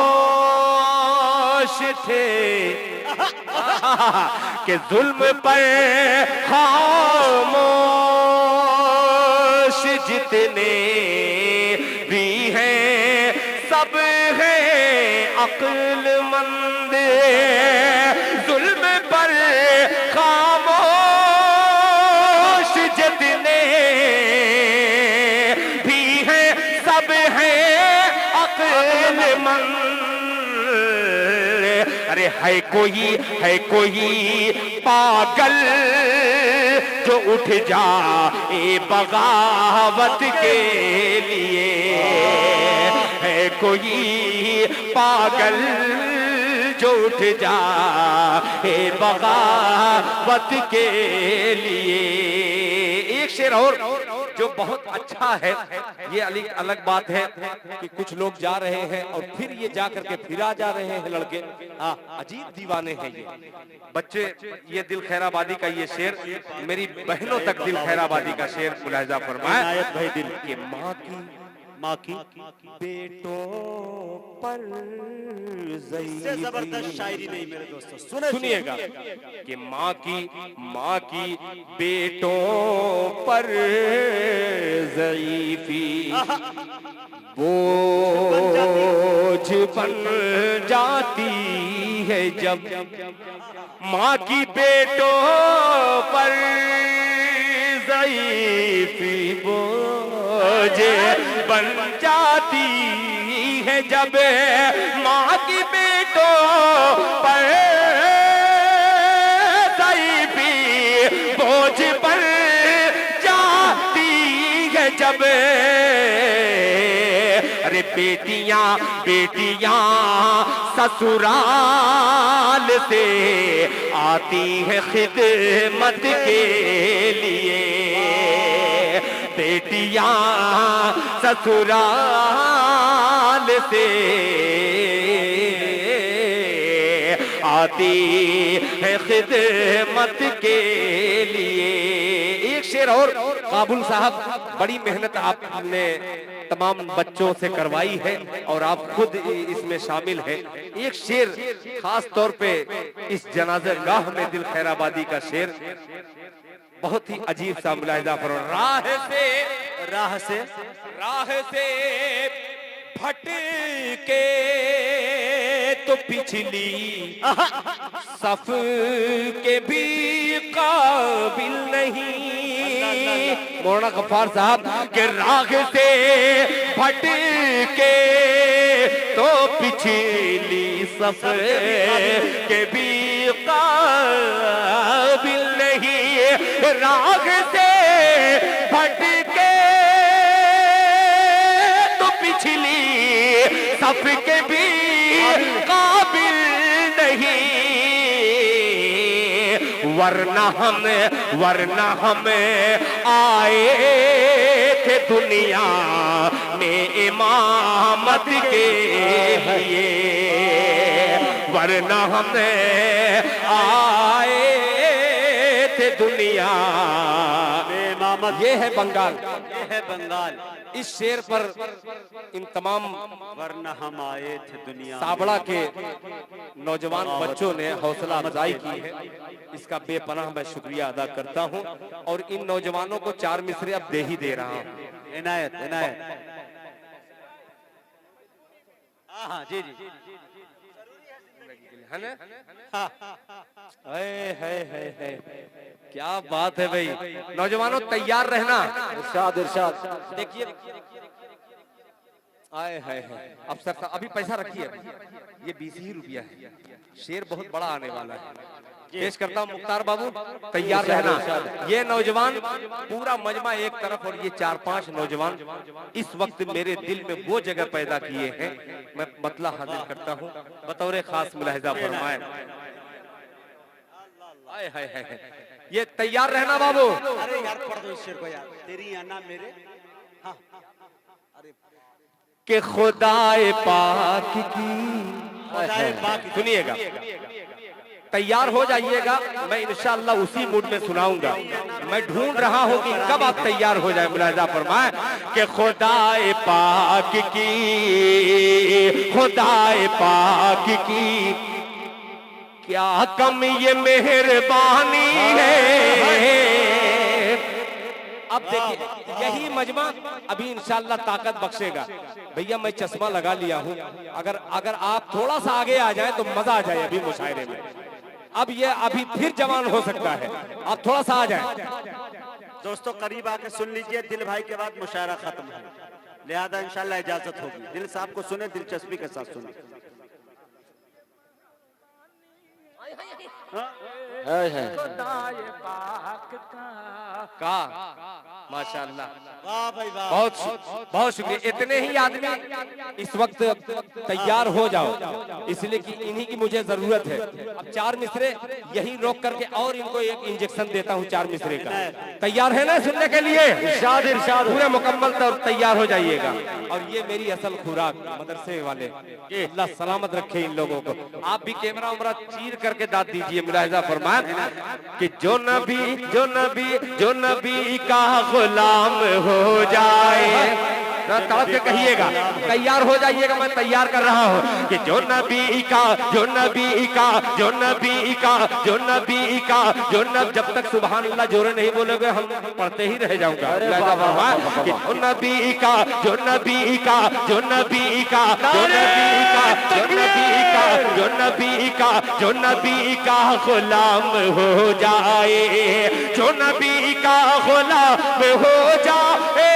थे, कि जुल्म पर खामोश जितने भी हैं सब हैं अक्लमंद। जुल्म पर खामोश जितने भी हैं सब हैं अक्लमंद। अरे है कोई पागल जो उठ जा ए बगावत के लिए। है कोई पागल जो उठ जा ए बगावत के लिए। एक शेर और जो बहुत अच्छा है। ये अलग बात है कि कुछ लोग जा रहे हैं और फिर ये जा करके फिरा जा रहे हैं लड़के। अजीब दीवाने हैं ये बच्चे। ये दिल खैराबादी का ये शेर मेरी बहनों तक दिल खैराबादी का शेर मुलाहिजा फरमाए। इनायत भाई दिल कि माँ की बेटों पर इससे जबरदस्त शायरी नहीं मेरे दोस्तों, सुनिएगा कि माँ की बेटों पर ज़ईफ़ी बोझ बन जाती है जब। माँ की बेटों पर ज़ईफ़ी बोझ बन जाती है जब। माँ की बेटों पर ज़ईफ़ी बोझ बन जाती है जब। अरे बेटियां ससुराल से आती है खिदमत के लिए। बेटियां ससुराल से आती है खिदमत के लिए। एक शेर और। काबुल साहब, बड़ी मेहनत आपने तमाम बच्चों से करवाई है और आप खुद इसमें शामिल हैं। एक शेर खास तौर पे इस जनाज़ा गाह में दिल खैराबादी का शेर बहुत ही अजीब सा मुलाहिजा फरमा। राह से भटके तो पिछली सफ के भी काबिल नहीं। मौलाना गफ्फार साहब के राह से भटके तो पिछली सफ के भी काबिल नहीं। राह से भटके तो पिछली सफ के भी काबिल नहीं। वरना हम आए थे दुनिया में इमामत के लिए। वरना हम आए थे दुनिया में इमामत। ये है बंगाल। इस शेर पर इन तमाम वरना हम आए थे दुनिया साबड़ा के नौजवान बच्चों ने हौसला अफजाई की है। इसका बेपनाह मैं शुक्रिया अदा करता हूं और इन नौजवानों को 4 मिसरे अब दे ही दे रहा हूं। इनायत। हाँ जी। है ना? है क्या बात है भाई। नौजवानों तैयार रहना। इरशाद इरशाद। देखिए आए है अब सर अभी पैसा रखिए, ये 20 ही रुपया है। शेर बहुत बड़ा आने वाला है। पेश करता हूँ मुख्तार बाबू, तैयार रहना। ये नौजवान पूरा मजमा एक तरफ और ये 4-5 नौजवान इस वक्त मेरे दिल में वो जगह पैदा किए हैं। मैं मतला हाजिर करता हूँ, बतौर खास मुलाहिजा फरमाए। आए हाय ये तैयार रहना बाबू। अरे यार पढ़ दो इस शेर को यार, तेरी आना मेरे। हाँ अरे के खुदाए पाक की, खुदाए पाक की। सुनिएगा, तैयार हो जाइएगा। मैं इंशाअल्लाह उसी मूड में सुनाऊंगा। मैं ढूंढ रहा हूं कि कब आप तैयार हो जाए। मुलाहिजा फरमाए कि खुदाए पाक की, खुदाए पाक की क्या कम ये मेहरबानी है। अब देखिए यही मजमा अभी इंशाअल्लाह ताकत बख्शेगा। भैया मैं चश्मा लगा लिया हूं, अगर आप थोड़ा सा आगे आ जाए तो मजा आ जाए अभी मुशायरे में। अब ये अभी फिर जवान हो सकता है, आप थोड़ा सा आ जाए। दोस्तों करीब आके सुन लीजिए, दिल भाई के बाद मुशायरा खत्म है, लिहाजा इंशाल्लाह इजाजत होगी। दिल साहब को सुने, दिलचस्पी के साथ सुने। का माशाअल्लाह, वाह भाई वाह, बहुत शुक्रिया। इतने ही आदमी इस वक्त तैयार हो जाओ, इसलिए कि इन्हीं की मुझे जरूरत है। अब 4 मिसरे यही रोक करके और इनको एक इंजेक्शन देता हूँ 4 मिसरे का। तैयार है ना सुनने के लिए? इरशाद इरशाद। पूरे मुकम्मल तौर तैयार हो जाइएगा। और ये मेरी असल खुराक मदरसे वाले, अल्लाह सलामत रखे इन लोगों को। आप भी कैमरा उमरा चीर करके दाद दीजिए। मुलाहिजा फरमाए कि जो नबी का गुलाम हो जाए, तड़प के कहिएगा, तैयार हो जाइएगा। मैं तैयार कर रहा हूँ कि जो नबी का जब तक सुभान अल्लाह जोरे नहीं बोलोगे हम पढ़ते ही रह जाऊंगा। कि जो नबी का गुलाम हो जाए, जो नबी का गुलाम हो जाए,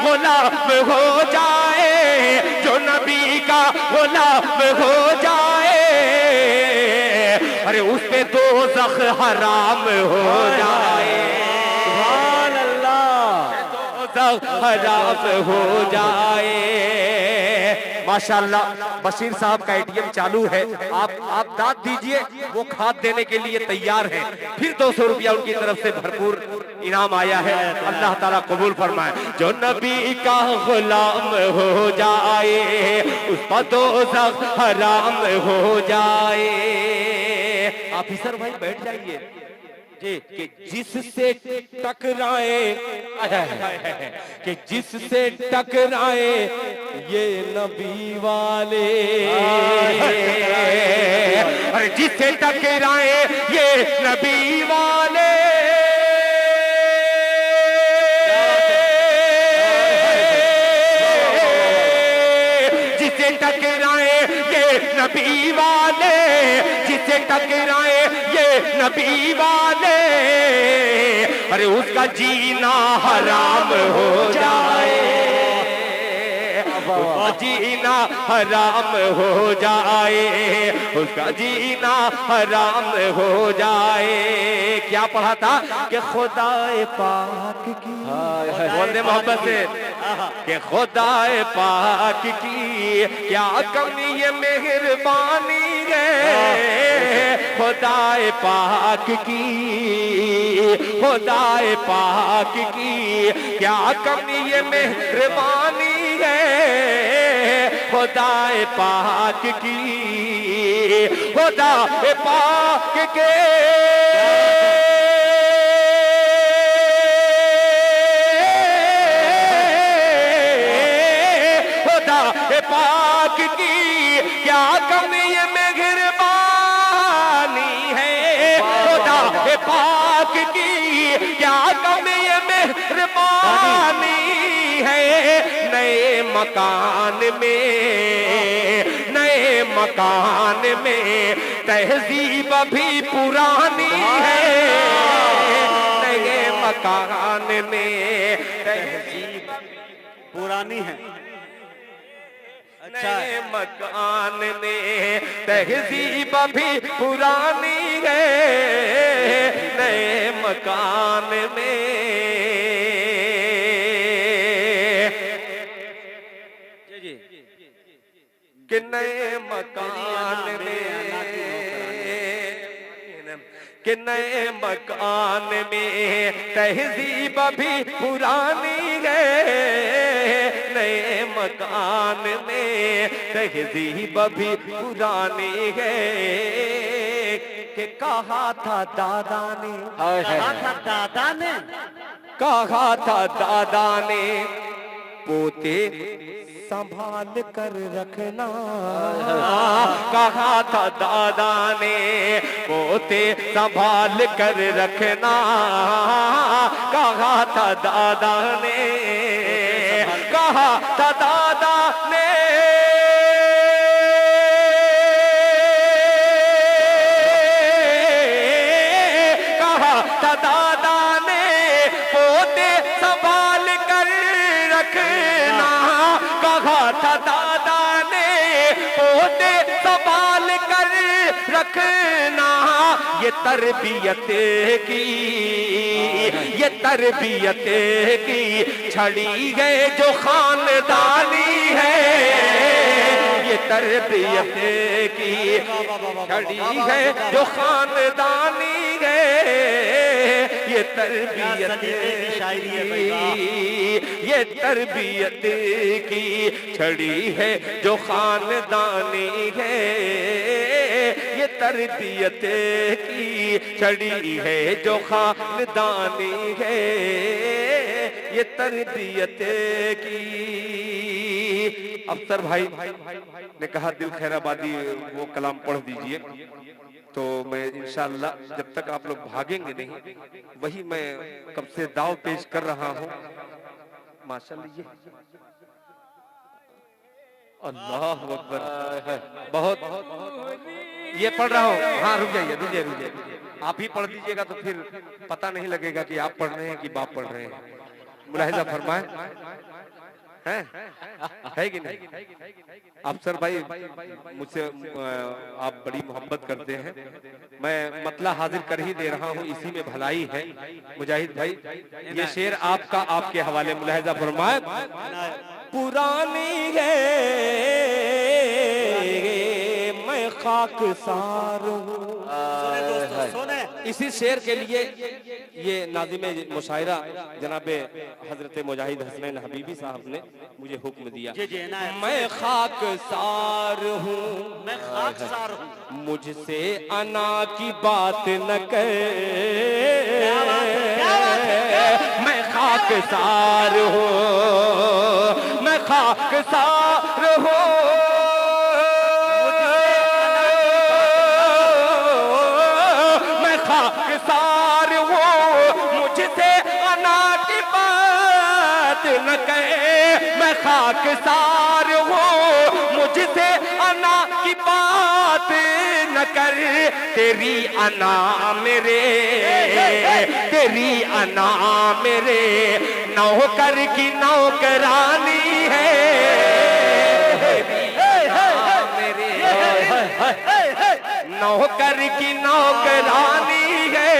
गुलाम हो जाए, जो नबी का गुलाम हो जाए, अरे उस पे दोज़ख हराम हो जाए। सुभान अल्लाह, दोज़ख हराम हो जाए। माशाअल्लाह बशीर साहब का एटीएम चालू है, आप दाद दीजिए, वो खाद देने के लिए तैयार हैं। फिर 200 रुपया उनकी तरफ से भरपूर इनाम आया है, अल्लाह ताला कबूल फरमाए। जो नबी का गुलाम हो जाए उस पर दोज़ख हराम हो जाए। ऑफिसर भाई बैठ जाइए कि जिससे टकराए, कि जिससे टकराए ये नबी वाले, अरे जिससे टकराए ये नबी वाले, जिससे टकराए ये नबी वाले, जिससे टकराए ये नबी वाले, अरे उसका जीना हराम हो जाए, उसका जीना हराम हो जाए, उसका जीना हराम हो जाए। क्या पढ़ा था कि खुदाए पाक की, बोलने मोहब्बत से, कि खुदाए पाक की क्या कमी ये मेहरबानी है, खुदाए पाक की, खुदाए पाक की क्या कमी ये मेहरबानी है, खुदाए पाक की, खुदाए पाक के पाक की क्या कमी ये मेहरबानी है, खुदा पाक की क्या कमी ये मेहरबानी है। नए मकान में तहजीब भी पुरानी है। नए मकान में तहजीब पुरानी है। अच्छा नए मकान में तहजीब भी पुरानी है। नए मकान में कि नए मकान में कि नए मकान में तहजीब भी पुरानी है। नए मकान में तहजीब भी पुरानी है। कि कहा था दादा ने, कहा था दादा ने पोते संभाल कर रखना। कहा था दादा ने पोते संभाल कर रखना। कहा था दादा ने, कहा था दादा ने, कहा था दादा ने पोते संभाल कर रखना। कहा था दादा ने पोते संभाल कर रखना। ये तरबियत की छड़ी गए जो खानदानी है। ये तरबियत की छड़ी है जो खानदानी है। ये तरबियत की छड़ी है जो खानदानी है। ये तरबियत की छड़ी है जो खानदानी है। ये तरबियत की। अफसर भाई ने कहा दिल खैराबादी वो कलाम पढ़ दीजिए, तो मैं इंशाअल्लाह जब तक आप लोग भागेंगे नहीं वही मैं कब से दाव पेश कर रहा हूँ। माशाअल्लाह ये अल्लाह अकबर बहुत ये पढ़ रहा हूँ। हाँ रुक जाइए। आप ही पढ़ दीजिएगा तो फिर पता नहीं लगेगा कि आप पढ़ रहे हैं कि बाप पढ़ रहे हैं। मुलाहिजा फरमाए है कि नहीं? अफसर भाई मुझसे आप बड़ी मोहब्बत करते हैं। मैं मतला हाजिर कर ही दे रहा हूँ, इसी में भलाई है। मुजाहिद भाई ये शेर आपका आपके हवाले मुलाहिजा फरमाए। पुरानी है मैं खाकसार हूँ। इसी शेर के लिए ये नाज़िम मुशायरा जनाबे हजरत मुजाहिद हसनैन हबीबी साहब ने मुझे हुक्म दिया। मैं खाकसार हूँ, मुझसे अना की बात न कर। मैं खाकसार हूँ, मैं खाकसार हूँ, मैं खाकसार हूँ, मुझसे अना की बात न कहे। मैं खाकसार हूँ, मुझसे अना की बात न कर। तेरी अना मेरे, तेरी अना मेरे नौकर की नौकरानी है। नौकर की नौकरानी है।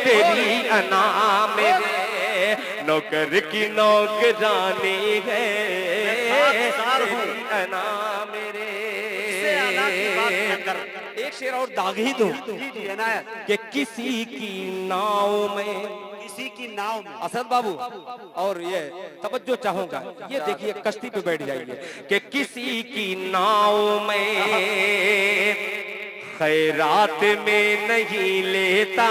तेरी अना मेरे नौकर की नौकरानी है। अना मेरे एक शेर और दाग ही दो कि किसी की नाव में, किसी की नाव में असद बाबू और ये तवज्जो चाहूंगा, ये देखिए कश्ती पे बैठ जाइए कि किसी की नाव में खैरात में नहीं लेता।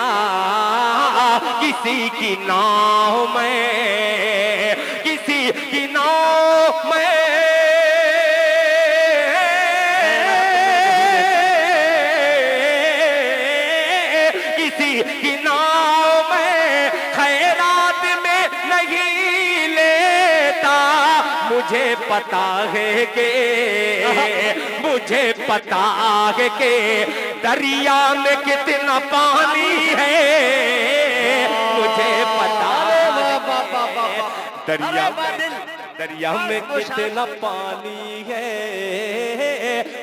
किसी की नाव में, किसी की नाव में, किसी की नाव में खैरात मुझे पता है कि मुझे पता है कि दरिया में कितना पानी है, मुझे पता है दरिया में कितना पानी है,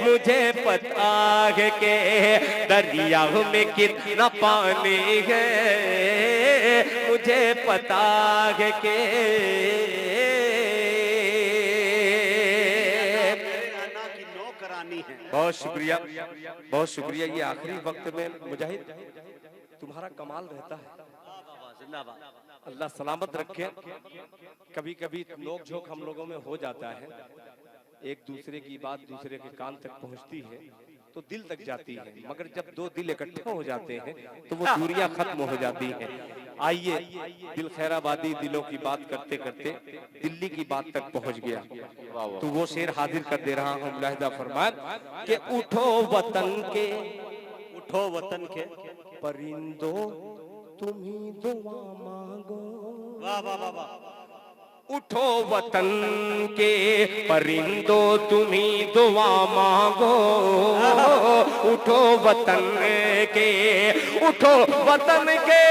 मुझे पता है कि दरिया में कितना पानी है, मुझे पता है कि की नौकरानी है। बहुत शुक्रिया, बहुत शुक्रिया। ये आखिरी वक्त में मुजाहिद तुम्हारा कमाल रहता है, जिंदाबाद। अल्लाह सलामत रखे। कभी कभी नोक झोंक हम लोगों में हो जाता है, एक दूसरे की बात दूसरे के कान तक पहुंचती है तो दिल तक जाती है, मगर जब दो दिल इकट्ठे हो जाते हैं तो वो दूरियां खत्म हो जाती हैं। आइए, दिल खैराबादी दिलों की बात करते करते दिल्ली की बात तक पहुंच गया, तो वो शेर हाजिर कर दे रहा हूँ। मुलाहिजा फरमाए कि उठो वतन के, उठो वतन के परिंदो तुम्ही दुआ मांगो। वाह वाह वाह वाह। उठो वतन के परिंदो तुम्ही दुआ मांगो, उठो वतन के, उठो वतन के,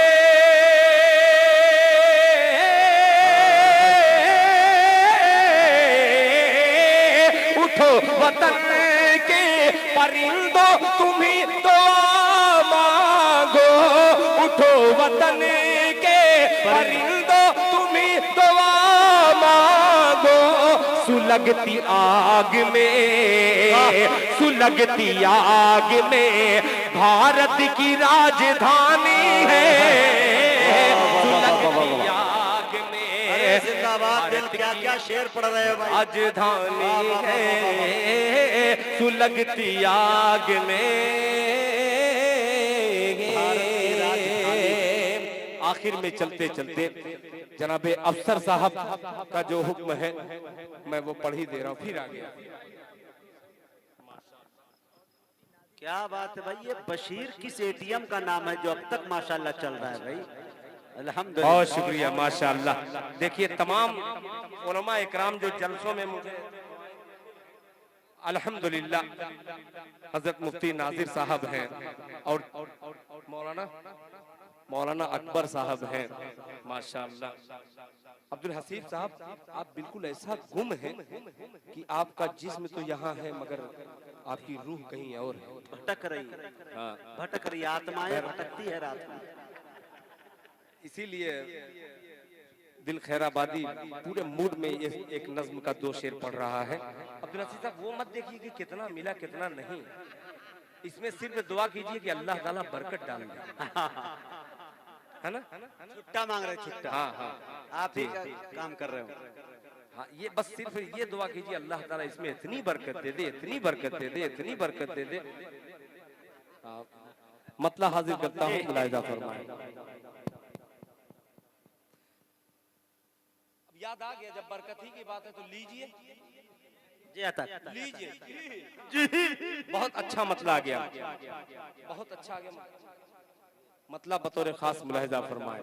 उठो वतन के परिंदो तुम्ही दुआ मांगो, उठो वतन के परिंदो तुम्ही दुआ मांगो। सुलगती आग में, सुलगती आग में भारत की राजधानी है, सुलगती आग में। जिंदाबाद। दिल क्या क्या शेर पढ़ रहे हो भाई। राजधानी है, सुलगती आग में। आखिर में चलते चलते जनाबे अफसर साहब का जो हुक्म है मैं वो पढ़ ही दे रहा हूँ, फिर आ गया। क्या बात है भाई। ये बशीर किस एटीएम का नाम है जो अब तक माशाल्लाह चल रहा है भाई। अल्हम्दुलिल्लाह। बहुत शुक्रिया, माशाअल्लाह। देखिए तमाम उलमा इकराम जो जलसों में मुझे अल्हम्दुलिल्लाह हजरत मुफ्ती नाजिर साहब हैं और मौलाना अकबर साहब हैं, माशाअल्लाह। अब्दुल हसीब साहब, आप बिल्कुल ऐसा गुम हैं कि आपका जिस्म तो यहाँ है मगर आपकी रूह कहीं और है, भटक रही है। हाँ। भटक रही आत्माएं भटकती है रात में। इसीलिए दिल खैराबादी पूरे मूड में ये एक नज्म का दो शेर पढ़ रहा है। अब्दुल हसीब साहब, वो मत देखिए कि कितना मिला कितना नहीं, इसमें सिर्फ दुआ कीजिए कि अल्लाह ताला बरकत डाल दे, है ना? छुट्टा मांग रहे, छुट्टा। हाँ हाँ, आप ही का काम कर रहे हो। हाँ, ये बस सिर्फ ये दुआ कीजिए अल्लाह ताला इसमें इतनी बरकत दे दे, इतनी बरकत दे दे, इतनी बरकत दे दे। मतलब हाजिर करता हूँ, मुलाहिजा फरमाएं। अब याद आ गया, जब बरकत ही की बात है तो लीजिए, लीजिए। बहुत अच्छा मतलब आ गया, बहुत अच्छा आ गया मतलब बतौर खास मुलाहिजा फरमाए।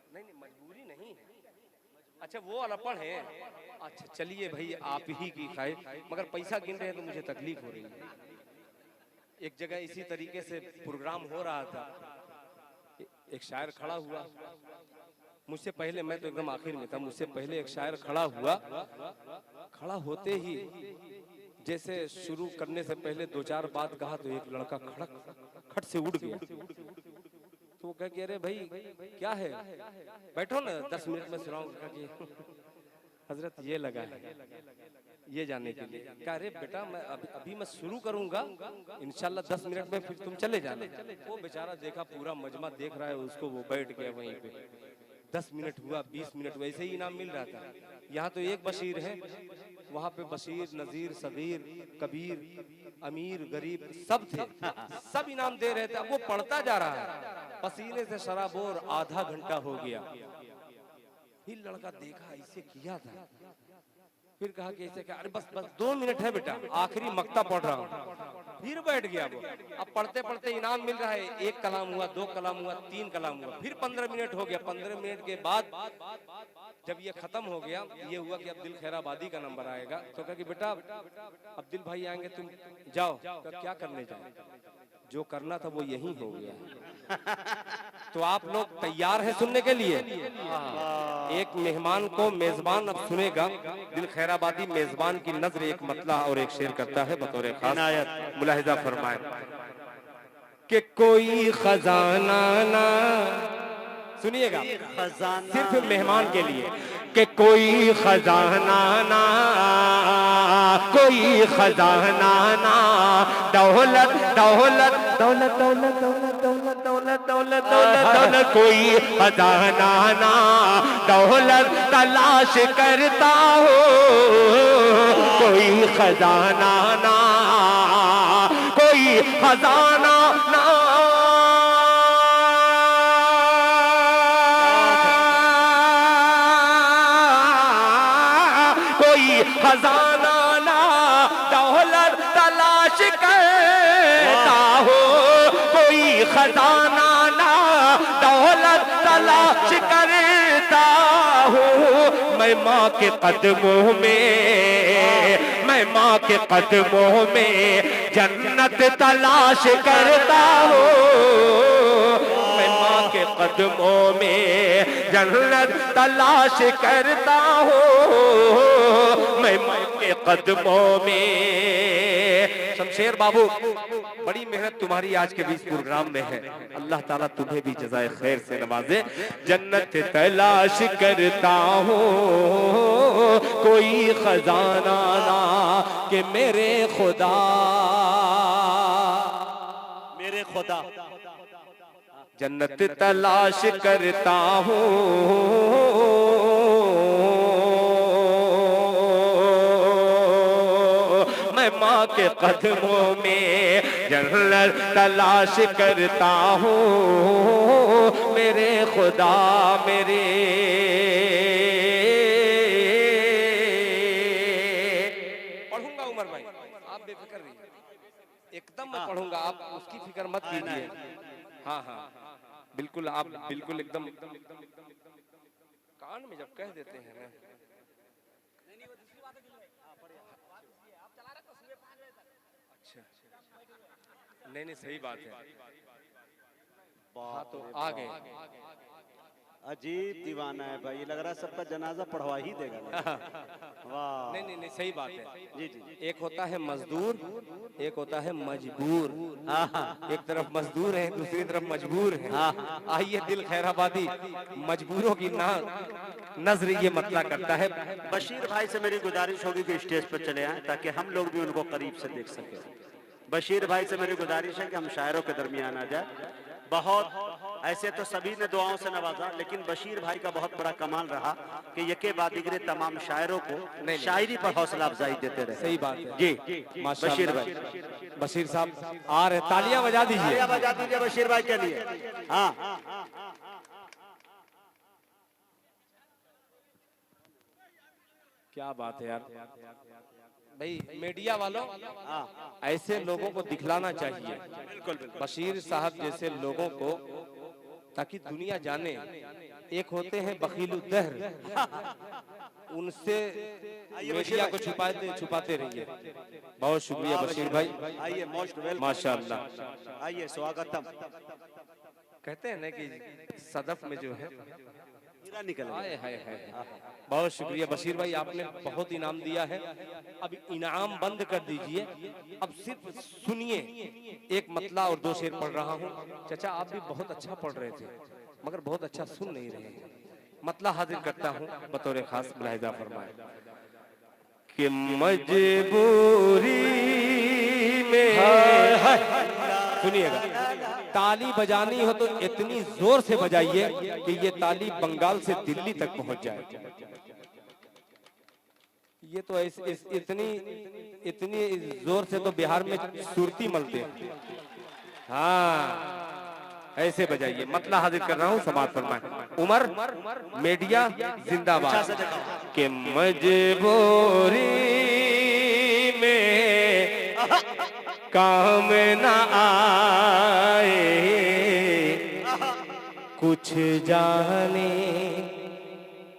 नहीं मजबूरी नहीं है। अच्छा वो अनपढ़ है, अच्छा चलिए भाई आप ही की खाए, मगर पैसा गिन रहे हैं तो मुझे तकलीफ हो रही है। एक जगह इसी तरीके से प्रोग्राम हो रहा था, एक शायर खड़ा हुआ मुझसे पहले, मैं तो एकदम आखिर में था, मुझसे पहले एक शायर खड़ा हुआ। खड़ा होते ही जैसे शुरू करने से पहले दो चार बात कहा तो एक लड़का खट से उड़ गया। तो वो कह अरे भाई क्या है, बैठो ना 10 मिनट में सुनाऊंगा। हजरत ये लगा है ये जाने के लिए। कह अरे बेटा मैं अभी मैं शुरू करूंगा, इंशाल्लाह 10 मिनट में फिर तुम चले जाना। वो बेचारा देखा पूरा मजमा देख रहा है उसको, वो बैठ गया वहीं पे। 10 मिनट हुआ, 20 मिनट, वैसे ही इनाम मिल रहा था। यहाँ तो एक बशीर है, वहाँ पे बशीर, नजीर, सबीर, कबीर, अमीर, गरीब सब थे, सब इनाम दे रहे थे। अब वो पढ़ता जा रहा है, पसीने से शराबोर, आधा घंटा हो गया। फिर लड़का देखा ऐसे किया था, फिर कहा कि ऐसे क्या, अरे बस 2 मिनट है बेटा, आखिरी मक्ता पढ़ रहा हूँ। फिर बैठ गया वो। अब पढ़ते पढ़ते इनाम मिल रहा है, 1 कलाम हुआ, 2 कलाम हुआ, 3 कलाम हुआ, फिर 15 मिनट हो गया। 15 मिनट के बाद जब ये खत्म हो गया, ये हुआ कि अब दिल खैराबादी का नंबर आएगा। तो कहा कि बेटा अब्दुल भाई आएंगे, तुम जाओ। क्या करने जाए? जो करना था वो यही हो गया। तो आप लोग तैयार हैं सुनने के लिए? एक मेहमान को मेजबान अब सुनेगा। दिल खैराबादी मेजबान की नजर एक मतला और एक शेर करता है बतौर खास, मुलाहिजा फरमाए कि कोई खजाना ना, सुनिएगा सिर्फ मेहमान के लिए, कि कोई खजाना ना, कोई खजाना ना, दौलत दौलत दौलत दौलत दौलत दौलत दौलत दौलत दौलत दौलत, कोई खजाना ना दौलत तलाश करता हो, कोई खजाना ना, कोई खजाना ना, खजाना ना दौलत तलाश करता हो, कोई खजाना ना दौलत तलाश करता हो। मैं माँ के कदमों में, मैं माँ के कदमों में जन्नत तलाश करता हो, मैं माँ के कदमों में जन्नत तलाश करता हो, मैं माँ के कदमों में। शमशेर बाबू, बड़ी मेहनत तुम्हारी आज के बीच प्रोग्राम में है। अल्लाह ताला तुम्हें भी जज़ाए खैर से नवाजे। जन्नत तलाश करता हूँ, कोई खजाना ना, कि मेरे खुदा, मेरे खुदा जन्नत तलाश करता हूँ, मैं माँ के कदमों में जन्नत तलाश करता हूँ, मेरे खुदा मेरे। पढ़ूंगा उमर भाई, आप बेफिक्र रहिए, एकदम मैं पढ़ूंगा, आप उसकी फिक्र मत कीजिए। हाँ हाँ बिल्कुल, आप बिल्कुल एकदम कान में जब कह देते हैं ना। अच्छा, नहीं नहीं सही बात है। हाँ तो आ गए। अजीब दीवाना है भाई, लग रहा है सबका जनाजा पढ़वा ही देगा। वाह, नहीं नहीं नहीं सही बात है। जी जी, एक होता है मजदूर, एक होता है मजबूर। एक तरफ मजदूर है, दूसरी तरफ मजबूर है। आइए दिल खैराबादी मजबूरों की नजर ये मतला करता है। बशीर भाई से मेरी गुजारिश होगी कि स्टेज पर चले आएं ताकि हम लोग भी उनको करीब से देख सके। बशीर भाई से मेरी गुजारिश है कि हम शायरों के दरमियान आ जाए। बहुत ऐसे तो सभी ने दुआओं से नवाजा, लेकिन बशीर भाई का बहुत बड़ा कमाल रहा कि यके बाद दिगरे तमाम शायरों को शायरी पर हौसला अफजाई देते रहे। सही बात है जी, बशीर भाई, बशीर साहब आ रहे, तालियां बजा दीजिए, तालियां बजा दीजिए बशीर भाई के लिए। हाँ, क्या बात है यार भाई। मीडिया वालों, ऐसे लोगों को दिखलाना चाहिए, बशीर साहब जैसे लोगों को, ताकि दुनिया जाने। एक होते हैं बखीलु दहर, उनसे मीडिया को छुपाते रहिए। बहुत शुक्रिया बशीर भाई, आइए, मोस्ट वेलकम, माशाअल्लाह। आइए, स्वागतम। कहते हैं ना कि सदफ में जो है निकल आए हाय हाय। बहुत शुक्रिया बशीर भाई, आपने बहुत इनाम दिया है। अब इनाम बंद कर दीजिए, अब सिर्फ सुनिए। एक मतला और 2 शेर पढ़ रहा हूँ। चाचा आप भी बहुत अच्छा पढ़ रहे थे, मगर बहुत अच्छा सुन नहीं रहे। मतला हाजिर करता हूँ बतौर खास, मुलाहिजा फरमाए कि मजबूरी में, सुनिएगा, ताली बजानी हो तो इतनी जोर से बजाइए कि ये ताली बंगाल से दिल्ली तक पहुंच जाए। ये तो इतनी जोर से तो बिहार में सुरती मलते हैं। हाँ ऐसे बजाइए। मतला हाजिर कर रहा हूँ, समाज फरमाए। उमर मीडिया जिंदाबाद। के मजबूरी में काम न आए, कुछ जाने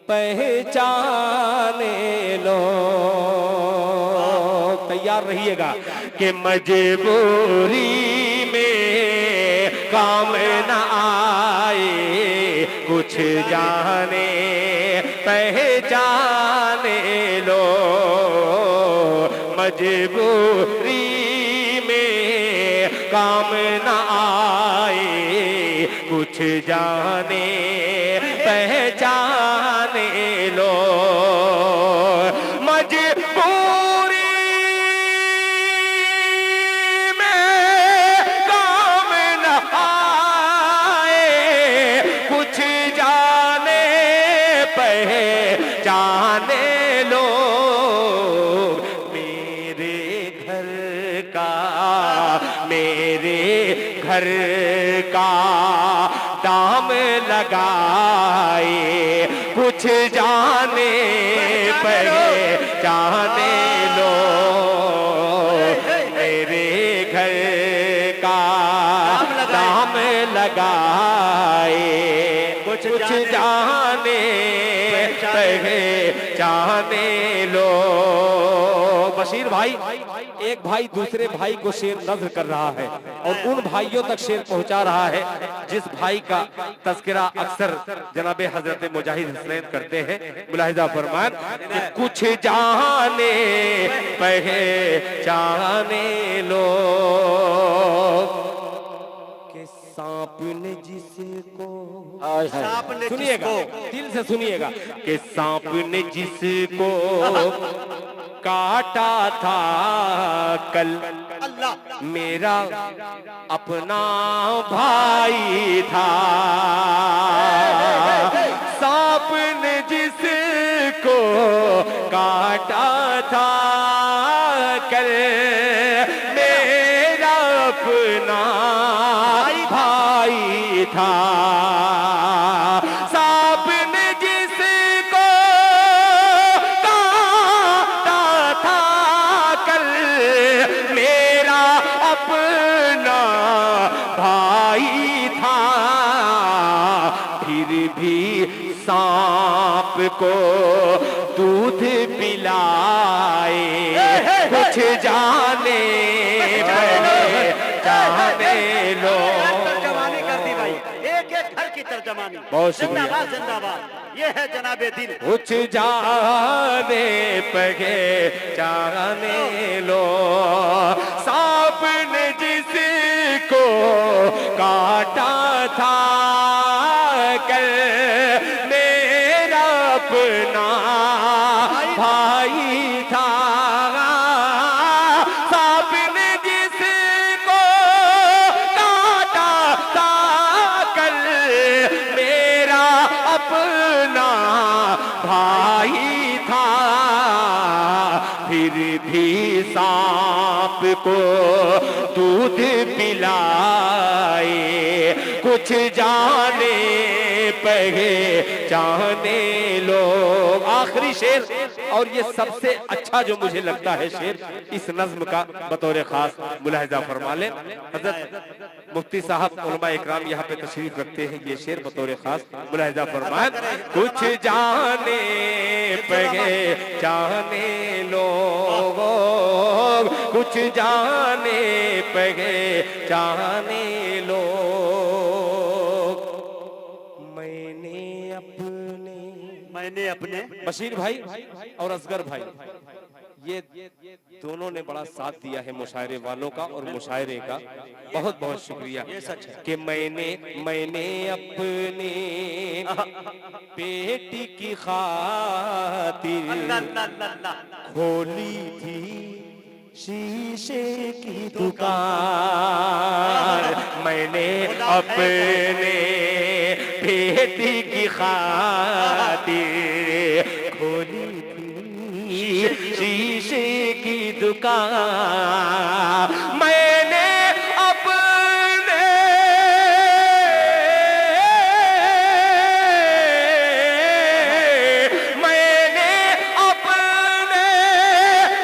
पहचाने लो। तैयार रहिएगा कि मजबूरी में काम न आए, कुछ जाने पहचाने लो। मजबूरी में काम न आए, कुछ जाने पहचाने लो। मजबूरी में काम न आए, कुछ जाने पहचाने लो। मेरे घर का दाम लगाए, कुछ जाने पहचाने लो। मेरे घर का दाम लगाए, कुछ जाने पहचाने लो। बशीर भाई, एक भाई दूसरे भाई को शेर नज़्र कर रहा है और उन भाइयों तक शेर पहुंचा रहा है जिस भाई का तज़किरा अक्सर जनाबे हजरत मुजाहिद हुसैन करते हैं। मुलाहिजा फरमान कि कुछ जाने पहचाने लो। कि सांप ने जिसको, सुनिएगा दिल से सुनिएगा, कि सांप ने जिसको काटा था कल, मेरा अपना भाई था। सांप ने जिसको काटा था कल, मेरा अपना भाई था। सांप ने जिसको काटा था कल, मेरा अपना भाई था। फिर भी सांप को दूध पिलाए, कुछ जाने पहचाने लो। तर्जमानी कर दी भाई, एक एक घर की तर्जमानी। बहुत शुक्रिया। जिंदाबाद जिंदाबाद, ये है जनाबे दिल। कुछ जाने पहचाने लो। सांप ने जिसको काटा था कल, मेरा अपना भाई था। सांप ने जिसको काटा था कल, मेरा अपना भाई था। फिर भी सांप को दूध पिलाए, कुछ जाने पहचाने लोग। आखिरी शेर, और ये सबसे अच्छा जो मुझे लगता है शेर इस नज्म का, बतौर खास मुलाहिजा फरमा लें। हजरत मुफ्ती साहब उलमा इकराम यहाँ पे तशरीफ रखते हैं। ये शेर बतौर खास मुलाहिजा फरमाएं। कुछ जाने पहचाने लोग, कुछ जाने पहचाने लोग। मैंने अपने बशीर भाई और असगर भाई, ये दोनों ने बड़ा साथ दिया है मुशायरे वालों का और मुशायरे का। बहुत बहुत शुक्रिया। ये सच है कि मैंने अपने बेटी की खातिर खोली थी शीशे की दुकान। मैंने अपने बेटी की खातिर खोली थी शीशे की दुकान। मैंने अपने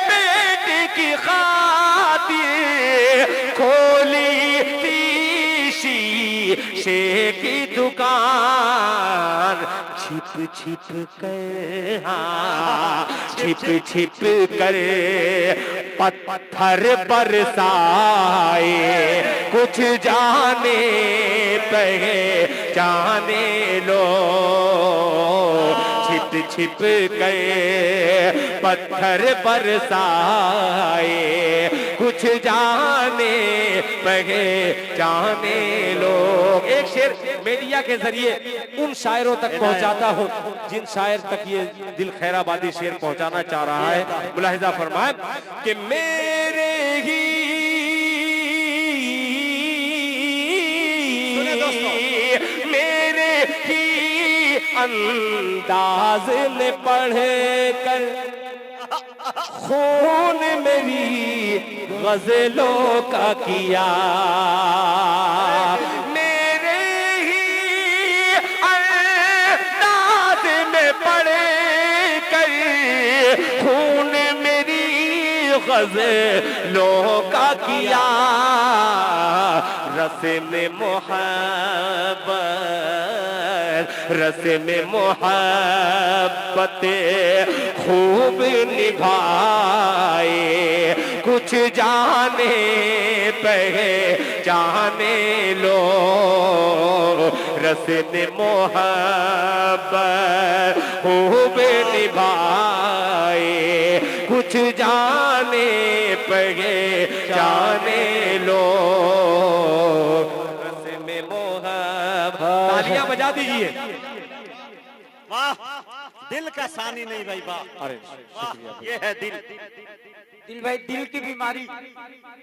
बेटी की खातिर शीशे की दुकान, छिप छिप कर, हाँ छिप छिप कर पत्थर बरसाए, कुछ जाने पहचाने लो, छिप छिप गए पत्थर बरसाए, कुछ जाने पहचाने लोग। एक शेर मीडिया के जरिए उन शायरों तक पहुंचाता हूं जिन शायर तक ये दिल खैराबादी शेर पहुंचाना चाह रहा है। मुलाहिजा फरमाए कि मेरे ही मेरे ही अंदाज में पढ़ कर खून मेरी गजलों का किया, मेरे ही अंदाज में पढ़ कर खून मेरी गजलों का किया, रस्म में मोहब्बत, रस्म में मोहब्बत खूब निभाए, कुछ जाने पहचाने लो, रस्म में मोहब्बत खूब निभाए, कुछ जाने पहचाने लो, रस्म में मोहब्बत। तालियां बजा दीजिए। वाह, दिल का सानी नहीं भाई, वाह। अरे वाह, ये है दिल। दिल भाई, दिल की बीमारी।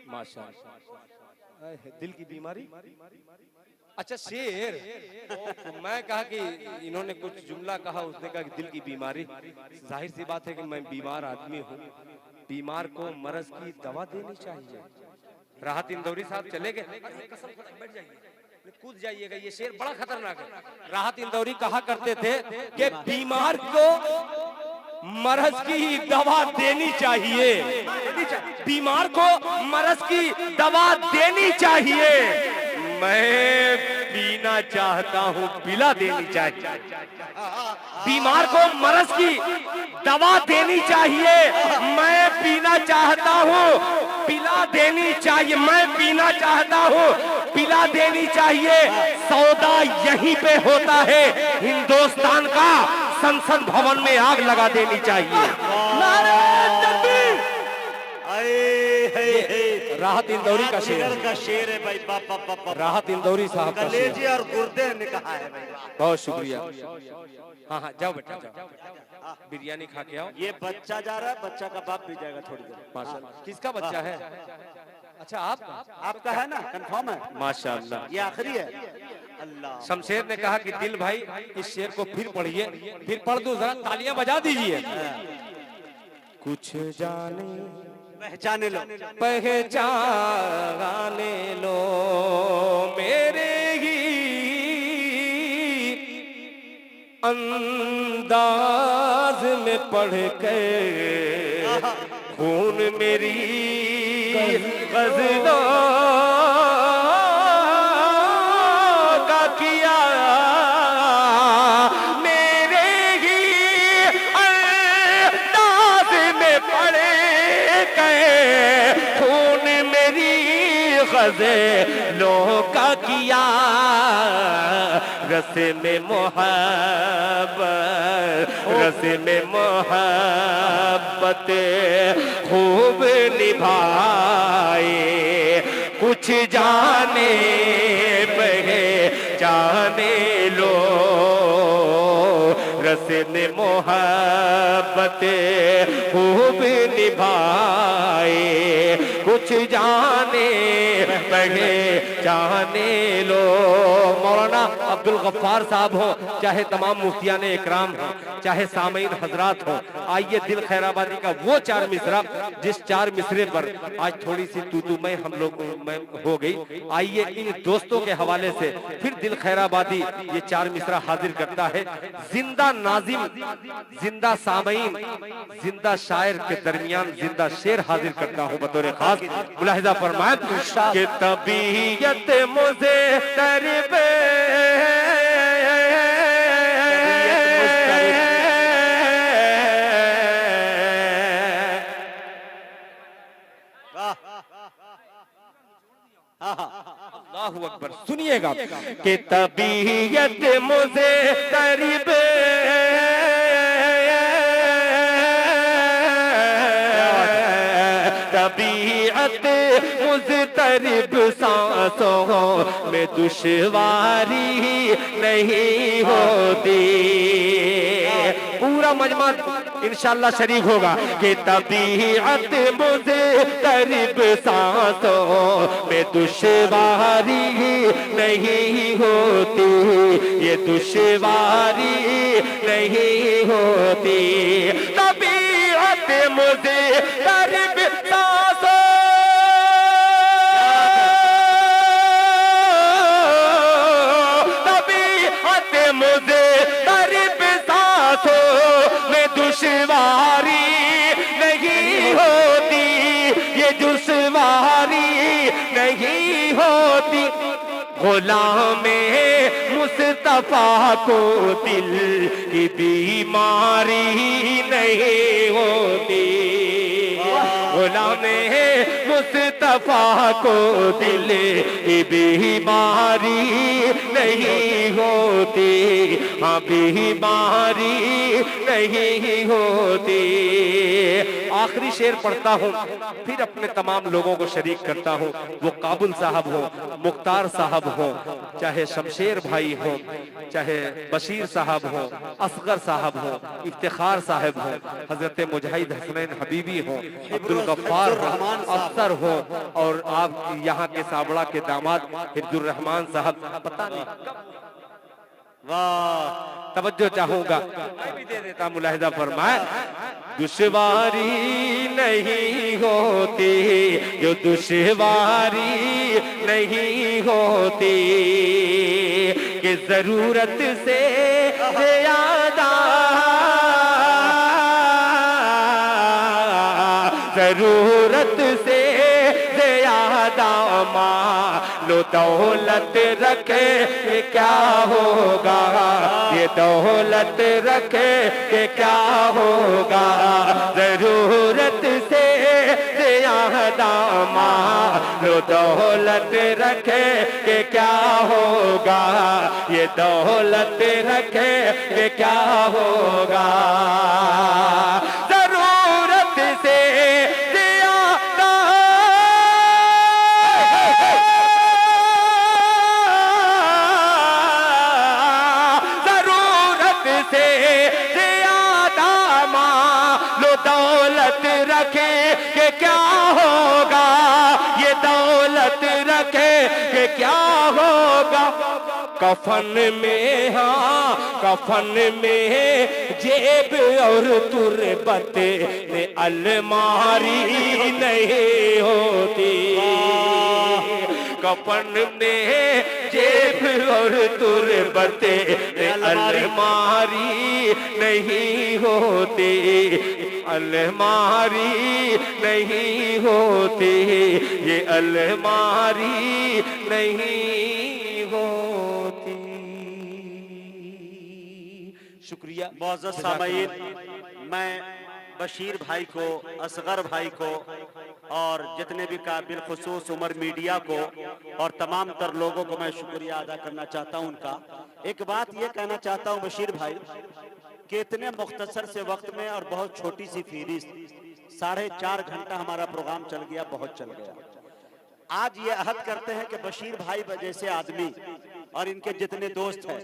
माशाअल्लाह, दिल की बीमारी। अच्छा शेर, तो मैं कहा कि इन्होंने कुछ जुमला कहा, उसने कहा कि दिल की बीमारी। जाहिर सी बात है कि मैं बीमार आदमी हूँ, बीमार को मरज की दवा देनी चाहिए। राहत इंदौरी साहब चले गए, कसम खुदा बैठ जाइए, कूद जाइएगा, ये शेर बड़ा खतरनाक है। राहत इंदौरी कहा करते थे कि बीमार को मरज की दवा देनी चाहिए, बीमार को मरज की दवा देनी चाहिए, मैं पीना चाहता हूँ पिला देनी चाहिए, बीमार को मरज की दवा देनी चाहिए, मैं पीना चाहता हूँ पिला देनी चाहिए, मैं पीना चाहता हूँ पिला देनी चाहिए, सौदा यहीं पे होता है हिंदुस्तान का, संसद भवन में आग लगा देनी चाहिए। राहत इंदौरी का शेर, का शेर है भाई, बाप बाप बाप। राहत इंदौरी साहब का शेर। कलेजे और गुर्दे ने कहा है भाई। बहुत शुक्रिया। हाँ हाँ जाओ बेटा जाओ, बिरयानी खा के आओ। ये बच्चा जा रहा है, बच्चा का बाप भी जाएगा थोड़ी देर। माशाल्लाह। किसका बच्चा है? अच्छा आपका है ना, कंफर्म है? माशाल्लाह। ये आखिरी है। अल्लाह। शमशेर ने कहा कि दिल भाई इस शेर को फिर पढ़िए, फिर पढ़ दो, जरा तालियां बजा दीजिए। कुछ जाने पहचाने लो, पहचाने लो, मेरे ही अंदाज में पढ़ कर खून मेरी गजलों का किया, मेरे ही अंदाज में पढ़ कर खून मेरी गजलों का किया, रस्म में मोहब्बत, रस्म में मोहब्बत खूब निभाए, कुछ जाने पहचाने लो, रस्म में मोहब्बत खूब निभाए, कुछ जाने पहचाने लो। मौलाना अब्दुल गफ्फार साहब हो, चाहे तमाम मुफ्तियान इकराम हो, चाहे सामीन हजरात हो, आइए दिल खैराबादी का वो चार मिसरा जिस चार मिसरे पर आज थोड़ी सी तू मैं हम लोग में हो गई, आइए इन दोस्तों के हवाले से फिर दिल खैराबादी ये चार मिसरा हाजिर करता है। जिंदा नाजिम, जिंदा सामीन, जिंदा शायर के दरमियान जिंदा शेर हाजिर करता हूँ बतौर खास। मुलाहिजा फरमाएं कि तबीयत मुझे तरबे अल्लाहु अकबर। सुनिएगा कि तबीयत मुझे तरबे तबीयत मुज़तरिब सांसों में दुश्वारी नहीं होती। पूरा मजमा इंशाअल्लाह शरीक होगा कि तबीयत मुज़तरिब सांसों में दुश्वारी नहीं होती, ये दुश्वारी नहीं होती। तबीयत मुज़तरिब सांसों तबीयत मुज़तरिब सांसों में दुश्वारी नहीं होती, ये दुश्वारी नहीं होती। गुलामे मुस्तफा को दिल की बीमारी नहीं होती। गुलामे मुस्तफा को दिल की बीमारी नहीं होती, हाँ बीमारी नहीं होती। आखिरी शेर पढ़ता हूँ, फिर अपने तमाम लोगों को शरीक करता हूँ। वो काबुल साहब हो, मुख्तार साहब हो, चाहे शमशेर भाई हो, चाहे बशीर साहब हो, असगर साहब हो, इफ्तिखार साहब हो, हजरत मुजाहिद हसनैन हबीबी हो, अब्दुल गफ्फार हो, अफसर हो, और आप यहाँ के साबड़ा के दामाद हिब्दुर रहमान साहब। पता नहीं वाह, तवज्जो चाहूंगा, मैं भी दे देता, मुलाहिजा फरमाए। दुश्वारी नहीं होती, जो दुश्वारी नहीं होती, कि जरूरत से ज्यादा जरूरत से ज्यादा मालो दौलत रखे क्या होगा, ये दौलत रखे के क्या होगा। जरूरत से ज्यादा मालो दौलत रखे के क्या होगा, ये दौलत रखे के क्या होगा। जरूरत से ज्यादा जरूरत से ज्यादा मालो दौलत रखे के क्या होगा, ये दौलत रखे के क्या होगा। कफन में, हाँ कफन में जेब और तुरबत में अलमारी नहीं होती। कफन में जेब और तुरबत में अलमारी नहीं होती, अलमारी नहीं होती, ये अलमारी नहीं होती। शुक्रिया। मुअज़्ज़ज़ सामईन, मैं बशीर भाई को, असगर भाई को, और जितने भी काबिल खुसूस उमर मीडिया को और तमाम तर लोगों को मैं शुक्रिया अदा करना चाहता हूं उनका। एक बात ये कहना चाहता हूं बशीर भाई कि इतने मुख्तसर से वक्त में और बहुत छोटी सी फीरिस्त, 4.5 घंटा हमारा प्रोग्राम चल गया, बहुत चल गया। आज ये अहद करते हैं कि बशीर भाई जैसे आदमी और इनके जितने दोस्त हैं